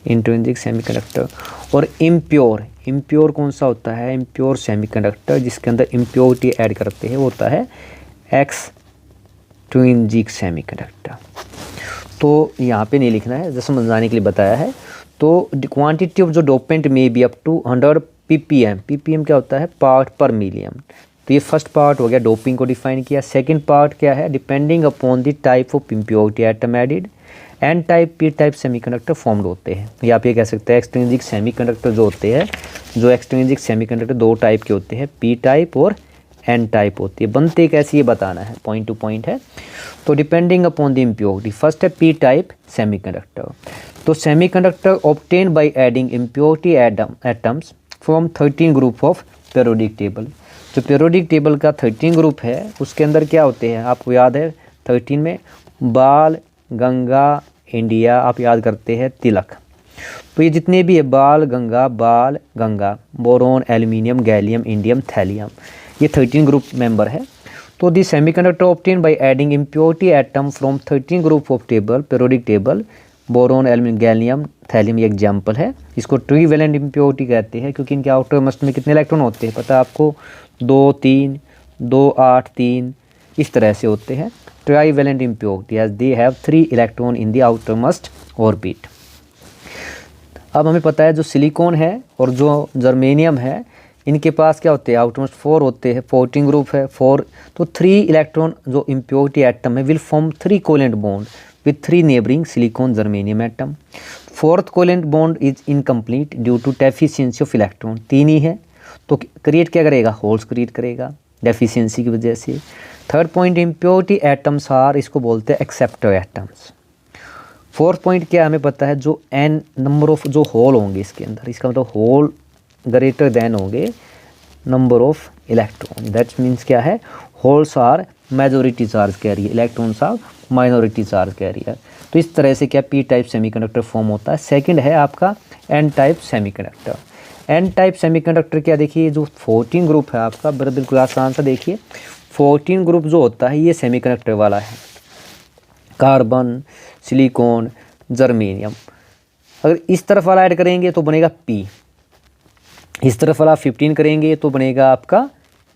[SPEAKER 1] Intrinsic semiconductor. और इम्प्योर कौन सा होता है, इम्प्योर सेमीकंडक्टर जिसके अंदर इम्प्योरिटी ऐड करते हैं वो होता है एक्सट्रिंसिक सेमीकंडक्टर। तो यहाँ पे नहीं लिखना है, जैसे समझाने के लिए बताया है। तो क्वांटिटी ऑफ जो डोपेंट में be up to 100 ppm। ppm क्या होता है, पार्ट पर मिलियन। तो ये फर्स्ट पार्ट हो गया, डोपिंग को डिफाइन किया। सेकंड पार्ट क्या है, depending upon the type of impurity atom added N type P type semiconductor formed होते हैं। या आप ये कह सकते हैं एक्सट्रिंसिक सेमीकंडक्टर जो होते हैं, जो एक्सट्रिंसिक सेमीकंडक्टर 2 टाइप के होते हैं, P टाइप और N टाइप होती है। बनते कैसे ये बताना है, पॉइंट टू पॉइंट है। तो depending upon the impurity, first है P टाइप सेमीकंडक्टर। तो semiconductor obtain by adding impurity atoms from 13 group of periodic table. जो पीरियोडिक टेबल का 13 ग्रुप है उसके अंदर क्या होते हैं, आपको याद है 13 में बाल, गंगा, इंडिया, आप याद करते हैं तिलक। तो ये जितने भी है बाल गंगा, boron, aluminium, gallium, indium, thallium, ये 13 ग्रुप मेंबर है। तो the semiconductor obtain by adding impurity atom from 13 group of table, periodic table, boron, aluminium, gallium, thallium, ये एग्जाम्पल है। इसको ट्रीवैलेंट इम्प्योरिटी कहते हैं क्योंकि इनके आउटर मस्ट में कितने इलेक्ट्रॉन होते हैं पता है आपको, 2, 3, 2, 8, 3, इस तरह से होते हैं। Trivalent impurity as they have 3 electron in the outermost orbit. अब हमें पता है जो सिलिकॉन है और जो जर्मेनियम है इनके पास क्या होते हैं, आउटरमोस्ट 4 होते हैं, 14 ग्रुप है 4। तो 3 इलेक्ट्रॉन जो इम्प्योरिटी एटम है will form 3 covalent bond with 3 neighbouring silicon germanium atom. 4th covalent bond is incomplete due to deficiency of electron. 3 ही है तो क्रिएट क्या करेगा, होल्स क्रिएट करेगा डेफिशिएंसी की वजह से। Third point, impurity atoms are, इसको बोलते हैं एक्सेप्टर एटम्स। फोर्थ पॉइंट क्या हमें पता है, जो n नंबर ऑफ जो होल होंगे इसके अंदर, इसका मतलब होल ग्रेटर देन होंगे number of electron. That means क्या है, holes are majority charge carrier, electrons are minority charge carrier. तो इस तरह से क्या P टाइप सेमीकंडक्टर फॉर्म होता है। सेकंड है आपका N type semiconductor. N type semiconductor क्या, देखिए जो 14 ग्रुप है आपका, बिल्कुल आसान सा देखिए 14 ग्रुप जो होता है ये सेमीकंडक्टर वाला है। Carbon, silicon, germanium. अगर इस तरफ वाला ऐड करेंगे तो बनेगा P, इस तरफ वाला 15 करेंगे तो बनेगा आपका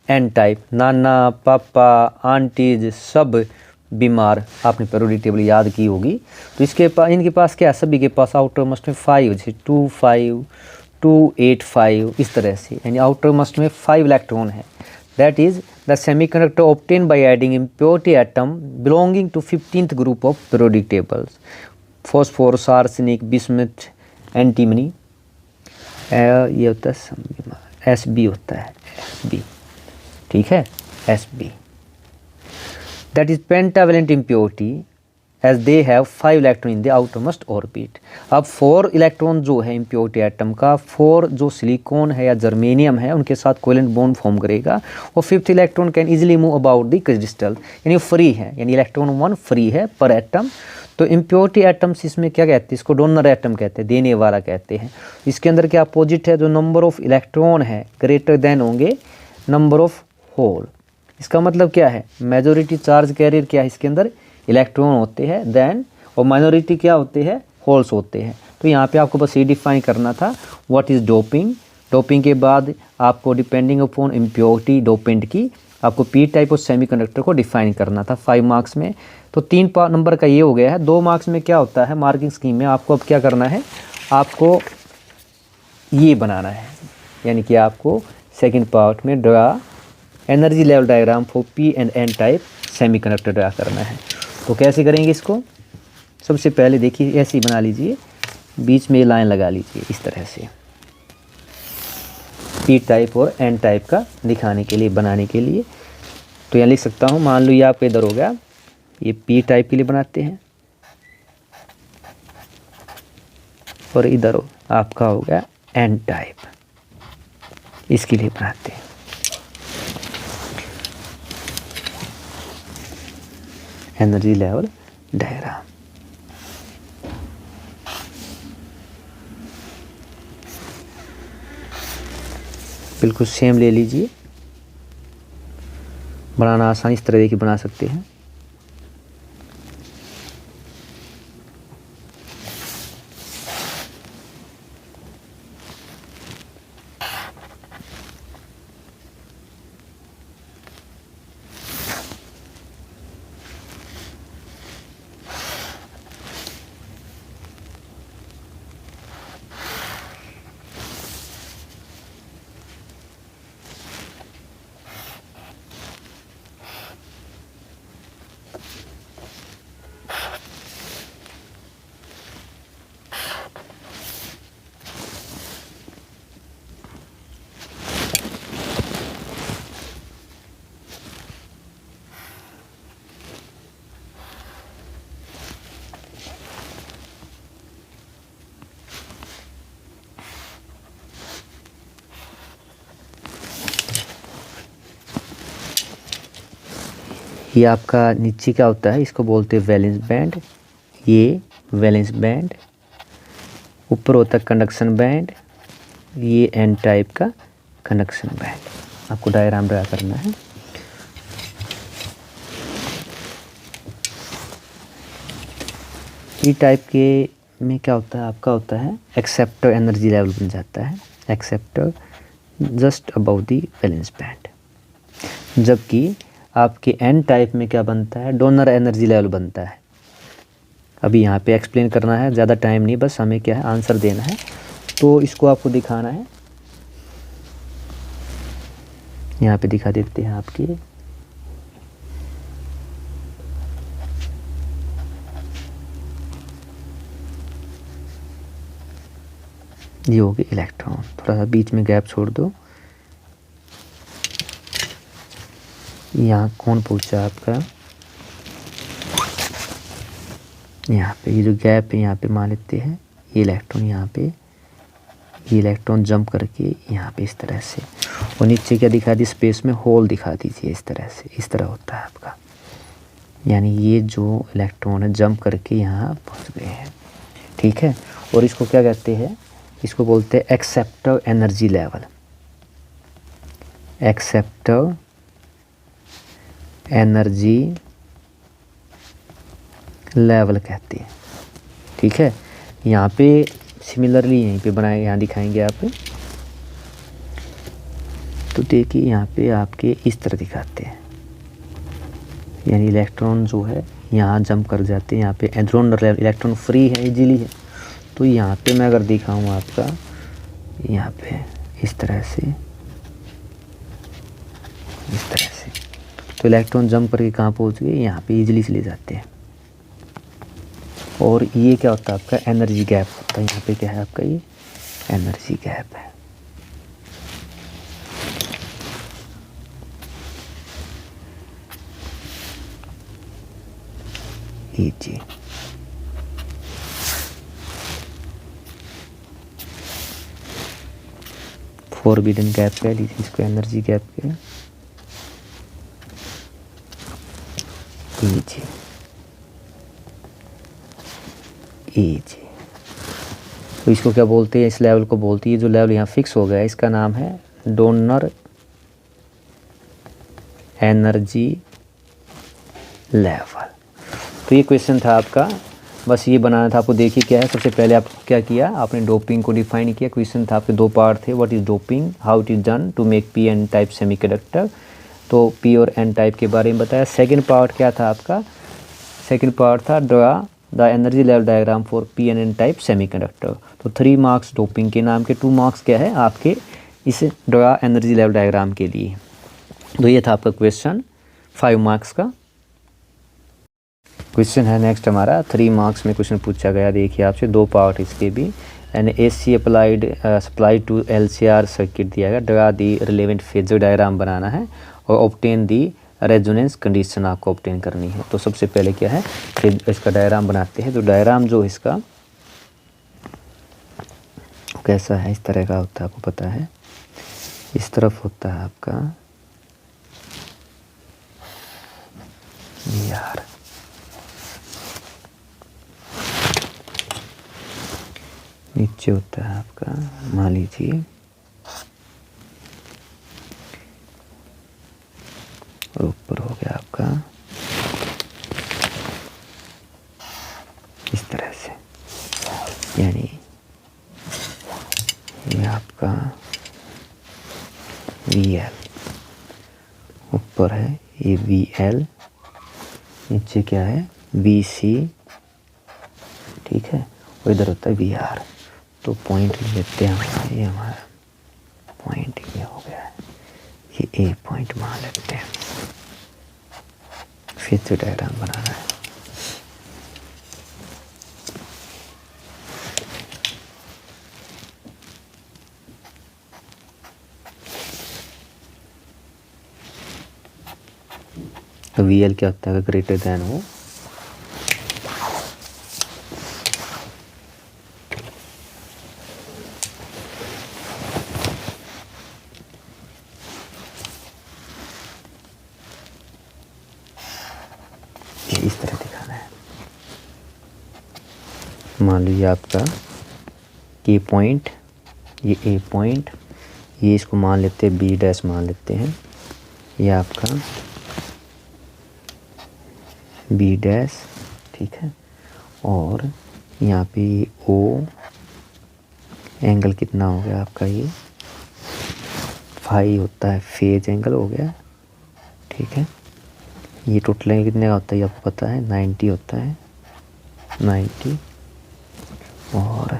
[SPEAKER 1] N टाइप। नाना, पापा, आंटीज सब बीमार, आपने पीरियोडिक टेबल याद की होगी। तो इसके पास, इनके पास क्या है, सभी के पास आउटर मस्ट में 5, जैसे 2 5 2 8 5 इस तरह से, यानी आउटर मस्ट में 5 इलेक्ट्रॉन है। That is the semiconductor obtain by adding impurity atom belonging to 15th group of periodic tables. Phosphorus, arsenic, bismuth, antimony, ये होता है Sb होता है, Sb, ठीक है, Sb। That is pentavalent impurity as they have 5 electron in the outermost orbit. अब 4 electron जो है इम्प्योरिटी एटम का, 4 जो सिलिकॉन है या जर्मेनियम है उनके साथ कोवेलेंट बॉन्ड फॉर्म करेगा, और 5th electron can easily move about the crystal, यानी फ्री है, यानी इलेक्ट्रॉन 1 फ्री है पर एटम। तो इम्प्योरिटी एटम्स इसमें क्या कहते हैं, इसको डोनर एटम कहते हैं, देने वाला कहते हैं। इसके अंदर क्या अपोजिट है, जो नंबर ऑफ इलेक्ट्रॉन है ग्रेटर देन होंगे नंबर ऑफ होल। इसका मतलब क्या है, मेजॉरिटी चार्ज कैरियर क्या है, इसके अंदर इलेक्ट्रॉन होते हैं देन, और माइनॉरिटी क्या होते हैं, होल्स होते हैं। तो यहाँ पे आपको बस ये डिफाइन करना था व्हाट इज़ डोपिंग। डोपिंग के बाद आपको डिपेंडिंग अपॉन इम्प्योरिटी डोपेंट की आपको P टाइप ऑफ सेमीकंडक्टर को डिफाइन करना था 5 मार्क्स में। तो 3 नंबर का ये हो गया है। 2 मार्क्स में क्या होता है, मार्किंग स्कीम में आपको अब क्या करना है, आपको ये बनाना है, यानी कि आपको सेकेंड पार्ट में draw energy level diagram for P and N type semiconductor draw करना है। तो कैसे करेंगे इसको, सबसे पहले देखिए ऐसे ही बना लीजिए, बीच में ये लाइन लगा लीजिए इस तरह से, P टाइप और N टाइप का दिखाने के लिए, बनाने के लिए। तो यहाँ लिख सकता हूँ, मान लो ये आपका इधर हो गया, ये P टाइप के लिए बनाते हैं, और इधर आपका हो गया N टाइप, इसके लिए बनाते हैं। Energy level diagram. बिल्कुल सेम ले लीजिए, बनाना आसान इस तरह देखिए बना सकते हैं। ये आपका नीचे क्या होता है, इसको बोलते हैं वैलेंस बैंड, ये वैलेंस बैंड। ऊपर होता है कंडक्शन बैंड, ये N टाइप का कंडक्शन बैंड। आपको डायग्राम ड्रा करना है। ई टाइप के में क्या होता है, आपका होता है एक्सेप्टर एनर्जी लेवल बन जाता है, एक्सेप्टर जस्ट अबव दी वैलेंस बैंड। जबकि आपके N टाइप में क्या बनता है, डोनर एनर्जी लेवल बनता है। अभी यहाँ पे एक्सप्लेन करना है, ज़्यादा टाइम नहीं, बस हमें क्या है आंसर देना है। तो इसको आपको दिखाना है, यहाँ पे दिखा देते हैं आपके, ये हो गए इलेक्ट्रॉन। थोड़ा सा बीच में गैप छोड़ दो। यहाँ कौन पूछा आपका, यहाँ पे ये जो गैप है यहाँ पे मान लेते हैं, ये इलेक्ट्रॉन यहाँ पे, ये इलेक्ट्रॉन जंप करके यहाँ पे इस तरह से, और नीचे क्या दिखा दी, स्पेस में होल दिखा दीजिए इस तरह से, इस तरह होता है आपका। यानी ये जो इलेक्ट्रॉन है जंप करके यहाँ पहुँच गए हैं, ठीक है। और इसको क्या कहते हैं, इसको बोलते हैं acceptor energy level, acceptor energy level कहते हैं। ठीक है, यहाँ पे सिमिलरली यहीं पे बनाए, यहाँ दिखाएंगे आप। तो देखिए यहाँ पे आपके इस तरह दिखाते हैं, यानी इलेक्ट्रॉन जो है यहाँ जंप कर जाते हैं। यहाँ पे एंड्रोन इलेक्ट्रॉन फ्री है, इजीली है। तो यहाँ पे मैं अगर दिखाऊँ आपका, यहाँ पे इस तरह से, इस तरह से, तो इलेक्ट्रॉन जंप करके कहाँ पहुँच गए, यहाँ पे इजीली चले जाते हैं। और ये क्या होता है आपका, एनर्जी गैप होता है। यहाँ पे क्या है आपका, ये एनर्जी गैप है। ये जी फॉरबिडन गैप कह लीजिए इसको, एनर्जी गैप के। ये जी, ये जी, तो इसको क्या बोलते हैं, इस लेवल को बोलती है, जो लेवल यहाँ फिक्स हो गया है इसका नाम है डोनर एनर्जी लेवल। तो ये क्वेश्चन था आपका, बस ये बनाना था आपको। देखिए क्या है, सबसे पहले आप क्या किया, आपने डोपिंग को डिफाइन किया। क्वेश्चन था आपके दो पार्ट थे, what is doping, how it is done to make P N type semiconductor. तो पी और एन टाइप के बारे में बताया। सेकंड पार्ट क्या था आपका, सेकंड पार्ट था draw the energy level diagram for P N type semiconductor. तो 3 मार्क्स डोपिंग के नाम के, 2 मार्क्स क्या है आपके इस ड्रा एनर्जी लेवल डायग्राम के लिए। तो ये था आपका क्वेश्चन 5 मार्क्स का क्वेश्चन है। नेक्स्ट हमारा 3 मार्क्स में क्वेश्चन पूछा गया, देखिए आपसे 2 पार्ट इसके भी। An A C applied supply to L C R circuit दिया गया, draw the relevant phasor diagram बनाना है और ऑब्टेन दी रेजोनेंस कंडीशन आपको ऑब्टेन करनी है। तो सबसे पहले क्या है, इसका डायग्राम बनाते हैं। तो डायग्राम जो इसका कैसा है, इस तरह का होता है, आपको पता है। इस तरफ होता है आपका यार, नीचे होता है आपका, मान लीजिए और ऊपर हो गया आपका इस तरह से, यानी ये आपका VL ऊपर है, ये VL, नीचे क्या है VC, ठीक है, और इधर होता है VR। तो पॉइंट लेते हैं हम, ये हमारा पॉइंट ये हो गया है, ये A पॉइंट मान लेते हैं। फिर से डायग्राम बनाना है। तो VL क्या होता है, ग्रेटर देन हो इस तरह दिखाना है। मान लीजिए आपका के पॉइंट, ये A पॉइंट, ये इसको मान लेते हैं B डैश मान लेते हैं, ये आपका B डैश, ठीक है। और यहाँ पे O एंगल कितना हो गया आपका, ये फाई होता है, फेज एंगल हो गया, ठीक है। ये टोटल एंगल कितने का होता है, ये आपको पता है 90 होता है, 90। और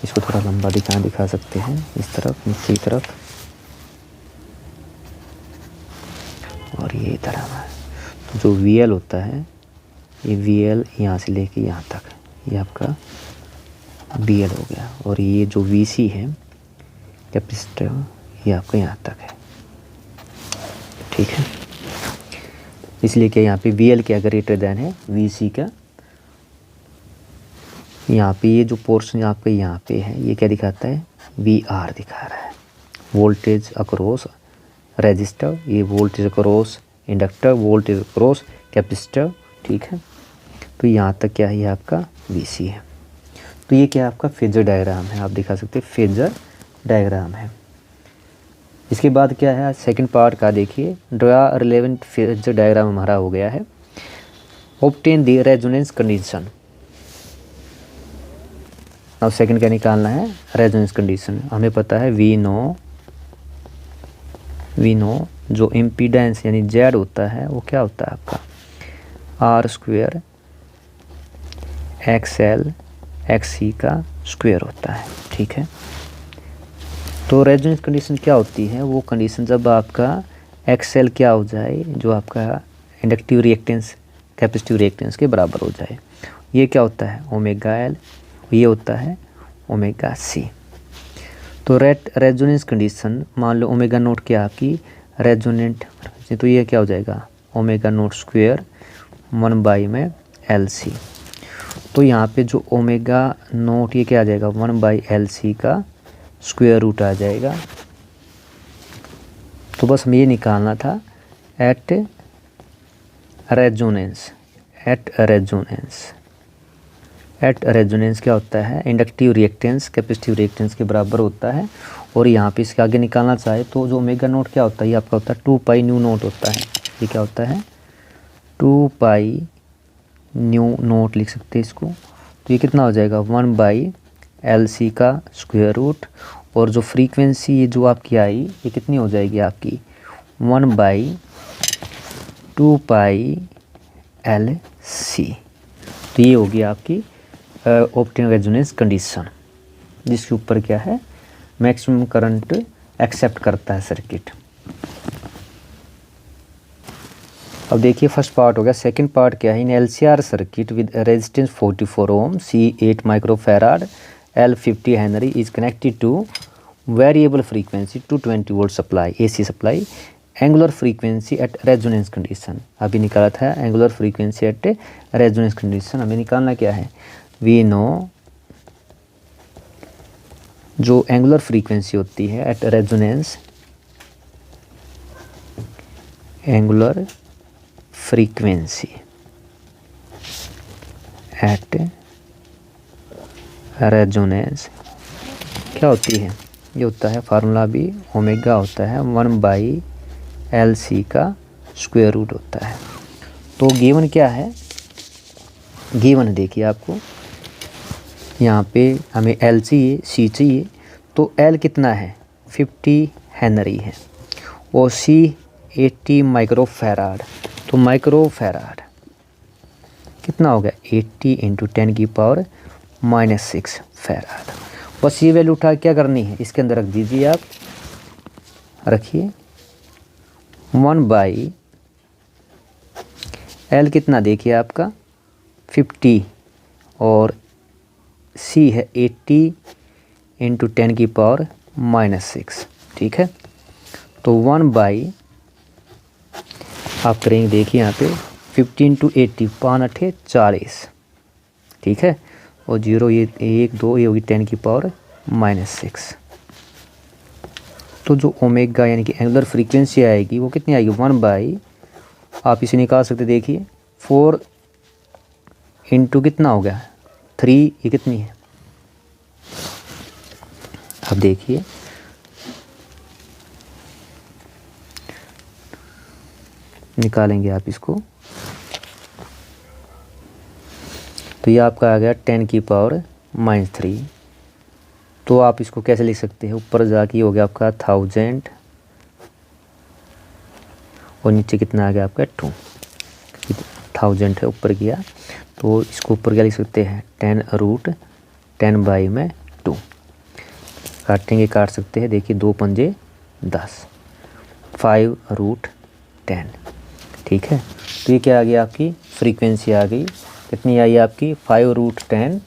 [SPEAKER 1] इसको थोड़ा लंबा दिखा सकते हैं, इस तरफ नीचे की तरफ, और ये इधर हमारा तो जो VL होता है, ये VL यहाँ से लेके यहाँ तक, ये आपका BL हो गया। और ये जो VC है कैपेसिटर, ये आपका यहाँ तक है, ठीक है। इसलिए कि यहाँ पे VL क्या ग्रेटर देन है VC का। यहाँ पे ये जो पोर्शन आपका यहाँ पे है, ये क्या दिखाता है, VR दिखा रहा है, वोल्टेज अक्रॉस रेजिस्टर, ये voltage across inductor, voltage across capacitor, ठीक है। तो यहाँ तक क्या है, ये आपका VC है। तो ये क्या आपका फेजर डायग्राम है, आप दिखा सकते हैं फेजर डायग्राम है। इसके बाद क्या है सेकंड पार्ट का, देखिए ड्रा रिलेवेंट फेजर डायग्राम हमारा हो गया है। Obtain the resonance condition. अब सेकंड क्या निकालना है, रेजोनेंस कंडीशन। हमें पता है वी नो जो इम्पीडेंस यानी जेड होता है वो क्या होता है आपका आर स्क्वेयर एक्सएल एक्सी का स्क्वेयर होता है, ठीक है। तो रेजोनेंस कंडीशन क्या होती है, वो कंडीशन जब आपका एक्सएल क्या हो जाए, जो आपका इंडक्टिव रिएक्टेंस कैपेसिटिव रिएक्टेंस के बराबर हो जाए। ये क्या होता है ओमेगा एल, ये होता है ओमेगा सी। तो रेजोनेंस कंडीशन मान लो ओमेगा नोट क्या आपकी रेजोनेंट, तो ये क्या हो जाएगा ओमेगा नोट स्क्वेयर 1 में एल सी। तो यहाँ पे जो ओमेगा नोट ये क्या आ जाएगा 1/LC का स्क्वायर रूट आ जाएगा। तो बस हमें ये निकालना था एट रेजोनेंस क्या होता है इंडक्टिव रिएक्टेंस कैपेसिटिव रिएक्टेंस के बराबर होता है। और यहाँ पे इसके आगे निकालना चाहे तो जो ओमेगा नोट क्या होता है ये आपका होता है 2 न्यू नोट होता है। ये क्या होता है 2 न्यू नोट लिख सकते हैं इसको। तो ये कितना हो जाएगा 1/LC का स्क्वायर रूट। और जो फ्रीक्वेंसी ये जो आपकी आई ये कितनी हो जाएगी आपकी 1/2πLC। तो ये होगी आपकी ऑब्टेन रेजोनेंस कंडीशन, जिसके ऊपर क्या है मैक्सिमम करंट एक्सेप्ट करता है सर्किट। अब देखिए फर्स्ट पार्ट हो गया। सेकंड पार्ट क्या है, in LCR circuit with resistance 44 ohm, C 8 microfarad, L 50 henry is connected to variable frequency 220 volt supply AC supply, angular frequency at resonance condition. अभी निकाला था angular frequency at resonance condition. हमें निकालना क्या है we know जो angular frequency होती है at resonance, angular frequency at resonance क्या होती है, ये होता है फार्मूला भी ओमेगा होता है 1/LC का स्क्वायर रूट होता है। तो गिवन क्या है, गिवन देखिए आपको यहाँ पे हमें L चाहिए C चाहिए। तो L कितना है 50 हेनरी है और C 80 माइक्रोफैराड। तो माइक्रोफैराड कितना हो गया 80 × 10⁻⁻6 फैराड। बस ये वैल्यू उठा क्या करनी है इसके अंदर रख दीजिए आप, रखिए 1/L कितना देखिए आपका 50 और C है 80 × 10⁻⁻6, ठीक है। तो 1/ आप करेंगे देखिए यहाँ पे 15 × 80 5 8 40, ठीक है। और 0 ये 1 2 ये होगी 10⁻⁻6। तो जो ओमेगा यानी कि एंगुलर फ्रीक्वेंसी आएगी वो कितनी आएगी 1/ आप इसे निकाल सकते देखिए 4 × कितना हो गया 3, ये कितनी है अब देखिए निकालेंगे आप इसको। तो ये आपका आ गया 10⁻⁻3। तो आप इसको कैसे लिख सकते हैं, ऊपर जाके हो गया आपका 1000 और नीचे कितना आ गया आपका 2, 1000 है ऊपर गया। तो इसको ऊपर क्या लिख सकते हैं 10√10/2। काटेंगे काट सकते हैं देखिए 2 पंजे 10 5√10, ठीक है। तो ये क्या आ गया आपकी फ्रीक्वेंसी आ गई कितनी आई आपकी 5√10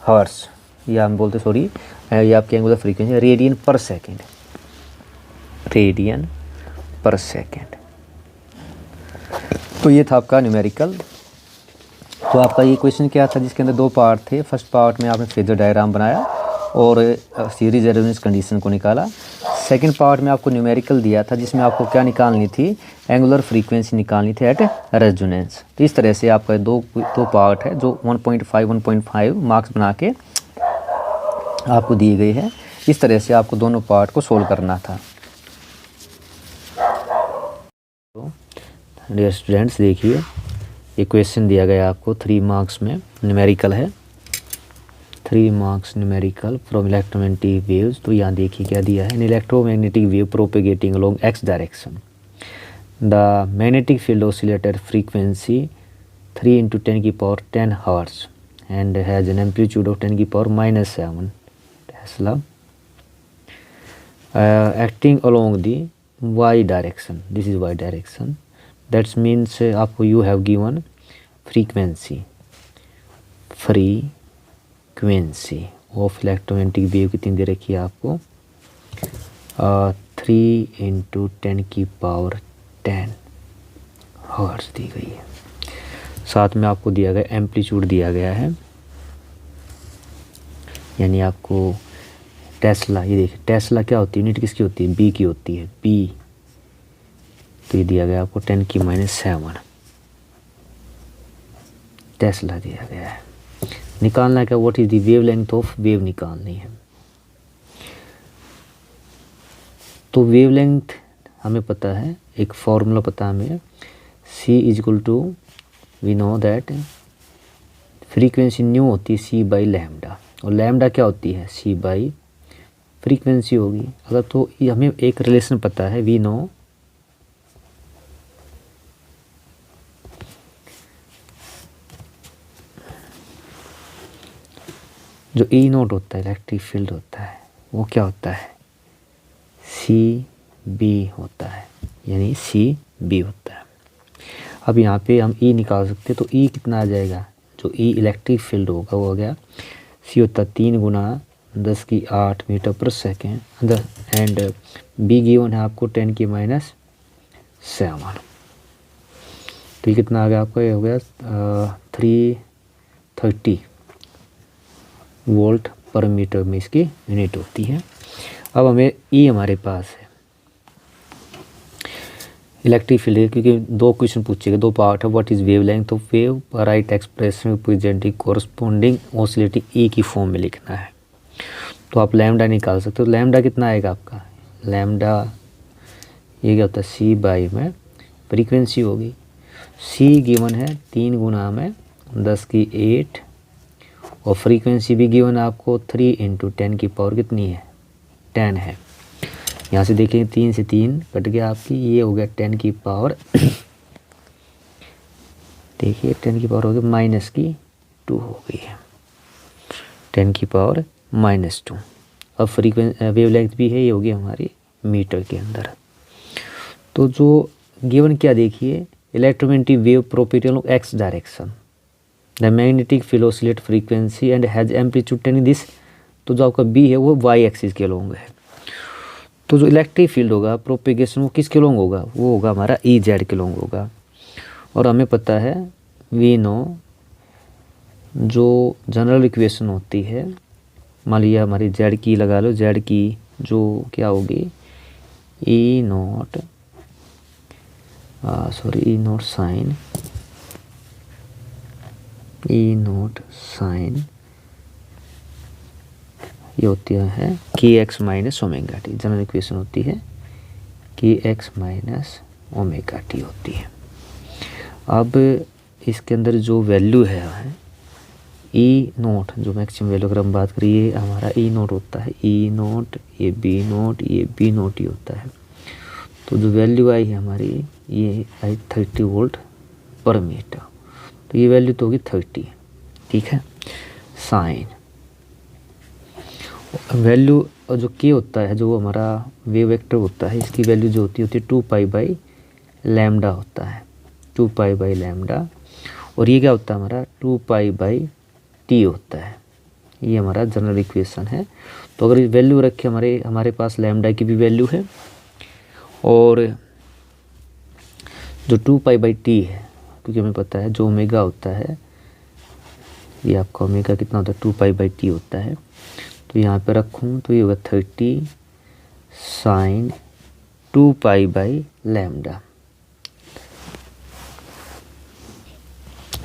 [SPEAKER 1] हर्ट्ज, या हम बोलते सॉरी ये आपकी एंगुलर फ्रीक्वेंसी रेडियन पर सेकेंड, रेडियन पर सेकेंड। तो ये था आपका न्यूमेरिकल। तो आपका ये क्वेश्चन क्या था जिसके अंदर 2 पार्ट थे। फर्स्ट पार्ट में आपने फेजर डायग्राम बनाया और सीरीज रेजोनेंस कंडीशन को निकाला। सेकंड पार्ट में आपको न्यूमेरिकल दिया था जिसमें आपको क्या निकालनी थी एंगुलर फ्रीक्वेंसी निकालनी थी एट रेजोनेंस। तो इस तरह से आपका दो पार्ट है जो 1.5 मार्क्स बना के आपको दिए गए हैं। इस तरह से आपको दोनों पार्ट को सोल्व करना था। तो डियर स्टूडेंट्स देखिए ये क्वेश्चन दिया गया आपको 3 मार्क्स में, न्यूमेरिकल है, 3 marks numerical from electromagnetic waves. तो यहाँ देखिए क्या दिया है, an electromagnetic wave propagating along x direction, the magnetic field oscillator frequency 3 × 10⁻10 hertz and has an amplitude of 10⁻⁷ Tesla, acting along the y direction. This is y direction. That means आपको you have given frequency of electromagnetic wave कितनी दे रखी है आपको, 3 × 10⁻10 hertz दी गई है। साथ में आपको दिया गया एम्पलीट्यूड दिया गया है, यानी आपको टेस्ला, ये देखिए टेस्ला क्या होती है, यूनिट किसकी होती है, बी की होती है, बी। तो ये दिया गया आपको 10⁻⁷ टेस्ला दिया गया है। निकालना है क्या, what is the wavelength of wave निकालनी है। तो वेवलेंथ हमें पता है, एक फॉर्मूला पता है हमें, C = we know that frequency nu होती है C/λ, और लैम्डा क्या होती है, C/ फ्रीक्वेंसी होगी। अगर तो ये हमें एक रिलेशन पता है, वी नो जो E0 होता है, इलेक्ट्रिक फील्ड होता है, वो क्या होता है, CB होता है, यानी CB होता है। अब यहाँ पे हम E निकाल सकते हैं, तो E कितना आ जाएगा, जो E इलेक्ट्रिक फील्ड होगा वो हो गया, C होता है 3 × 10⁸ मीटर/सेकेंड, एंड B गिवन है आपको 10⁻⁷। तो ये कितना आ गया आपका, ये हो गया 330 वोल्ट पर मीटर में इसकी यूनिट होती है। अब हमें E हमारे पास है, इलेक्ट्रिक फील्ड है, क्योंकि 2 क्वेश्चन पूछेगा, 2 पार्ट है, what is wavelength of wave, right expression representing corresponding oscillating E की फॉर्म में लिखना है। तो आप लैम्डा निकाल सकते हो। लैम्डा कितना आएगा आपका, लैम्डा ये क्या होता है, C/ में फ्रीक्वेंसी होगी, C गिवन है 3 × 10⁸, और फ्रीक्वेंसी भी गिवन है आपको 3 × 10 की पावर कितनी है, 10 है। यहाँ से देखिए 3 से 3 कट गया आपकी, ये हो गया 10 की पावर देखिए 10 की पावर हो गई -2 हो गई है, 10 की पावर -2। अब फ्रीक्वेंसी वेवलेंथ भी है, ये होगी हमारी मीटर के अंदर। तो जो गिवन क्या देखिए, electromagnetic wave propagating along x direction, the magnetic field oscillate frequency and has amplitude 10 this. तो जो आपका बी है वो वाई एक्सिस के अलोंग है। तो जो इलेक्ट्रिक फील्ड होगा प्रोपेगेशन वो किसके अलोंग होगा, वो होगा हमारा EZ के अलोंग होगा। और हमें पता है, वी नो जो जनरल इक्वेशन होती है, मान लिया हमारी Z की लगा लो, Z की जो क्या होगी, E0 साइन ये होती है kx - ω_t, जनरल इक्वेशन होती है kx - ω_t होती है। अब इसके अंदर जो वैल्यू है E0, जो मैक्सिमम वैल्यू अगर हम बात करिए, हमारा E0 होता है E0, ये B0, ये B0 ही होता है। तो जो वैल्यू आई है हमारी, ये आई 30 वोल्ट पर मीटर। तो ये वैल्यू तो होगी 30, ठीक है। साइन वैल्यू, और जो के होता है, जो हमारा वेव वेक्टर होता है, इसकी वैल्यू जो होती है 2π/λ होता है, 2π/λ। और ये क्या होता है हमारा 2π/t होता है। ये हमारा जनरल इक्वेशन है। तो अगर वैल्यू रखे हमारे पास लैम्डा की भी वैल्यू है, और जो 2π/t है, क्योंकि हमें पता है जो ओमेगा होता है, ये आपका ओमेगा कितना होता है 2π/t होता है। तो यहाँ पे रखूँ तो ये होगा 30 साइन 2π/λ।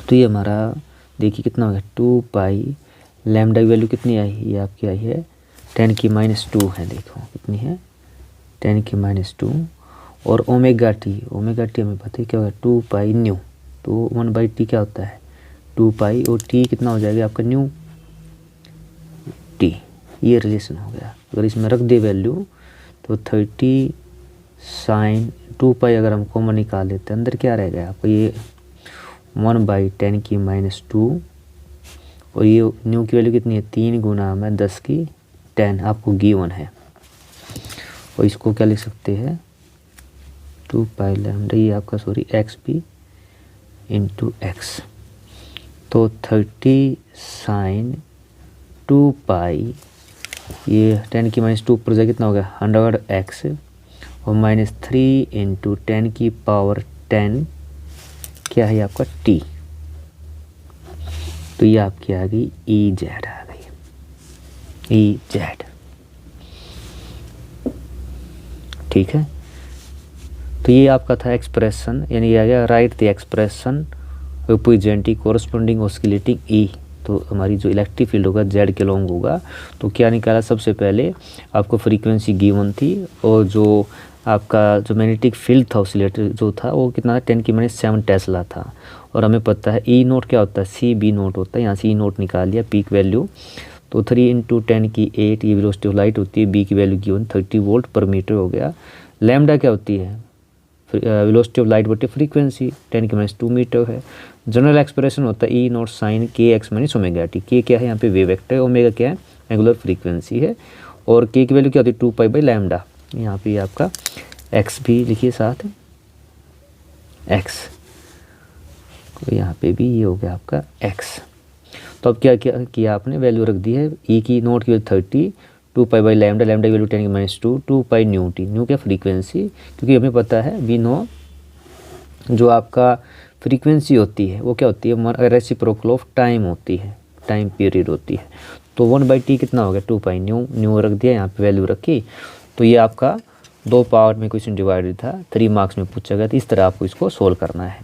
[SPEAKER 1] तो ये हमारा देखिए कितना हो गया 2π, लैम्डा की वैल्यू कितनी आई, ये आपकी आई है 10 की -2 है, देखो कितनी है 10 की -2। और ओमेगा टी हमें पता है क्या होगा 2π न्यू, तो 1/t क्या होता है 2 पाई, और t कितना हो जाएगा आपका न्यू t। ये रिलेशन हो गया। अगर इसमें रख दे वैल्यू तो 30 साइन 2 पाई, अगर हम कॉमन निकाल लेते हैं अंदर क्या रहेगा आपको ये 1/10⁻², और ये न्यू की वैल्यू कितनी है 3 गुना में 10⁻10 आपको गिवन है। और इसको क्या लिख सकते हैं 2 पाई लैम्डा, ये आपका सॉरी एक्स भी इंटू एक्स। तो 30 साइन 2 पाई, ये 10⁻² पर जाए कितना हो गया 100x, और -3 इंटू 10⁻10 क्या है आपका t। तो ये आपकी आ गई EZ आ गई EZ। ठीक है, तो ये आपका था एक्सप्रेशन, यानी ये आ गया right the expression representing corresponding oscillating E। तो हमारी जो इलेक्ट्रिक फील्ड होगा Z के लॉन्ग होगा। तो क्या निकाला सबसे पहले आपको फ्रीक्वेंसी गिवन थी, और जो आपका जो मैग्नेटिक फील्ड था ऑसिलेटर जो था वो कितना था 10⁻7 टेस्ला था। और हमें पता है E0 क्या होता है CB0 होता है, यहाँ से E0 निकाल लिया पीक वैल्यू। तो 3 × 10⁸ ये वेलोसिटी ऑफ लाइट होती है, B की वैल्यू गिवन 30 वोल्ट पर मीटर हो गया। लैम्डा क्या होती है वेलोसिटी ऑफ लाइट बटे फ्रीक्वेंसी 10⁻² मीटर है। जनरल एक्सप्रेशन होता है E0 sine kx - omega t। k क्या है यहाँ पे वेव वेक्टर, ओमेगा क्या है एंगुलर फ्रीक्वेंसी है, और k की वैल्यू क्या होती है 2 पाई बाई लैम्डा। यहाँ पे आपका x भी लिखिए साथ x, तो यहाँ पे भी ये हो गया आपका x। तो अब क्या किया आपने वैल्यू रख दी है E की नोट की value 30, 2 pi by lambda, lambda की value 10⁻², 2 pi nu T. Nu क्या फ्रीक्वेंसी, क्योंकि हमें पता है वी नो जो आपका फ्रीक्वेंसी होती है वो क्या होती है रेसिप्रोकल ऑफ टाइम होती है, टाइम पीरियड होती है। तो 1/t कितना हो गया 2 पाई न्यू रख दिया, यहाँ पे वैल्यू रखी। तो ये आपका 2 पार्ट में क्वेश्चन डिवाइडेड था, 3 मार्क्स में पूछा गया था। इस तरह आपको इसको सोल्व करना है।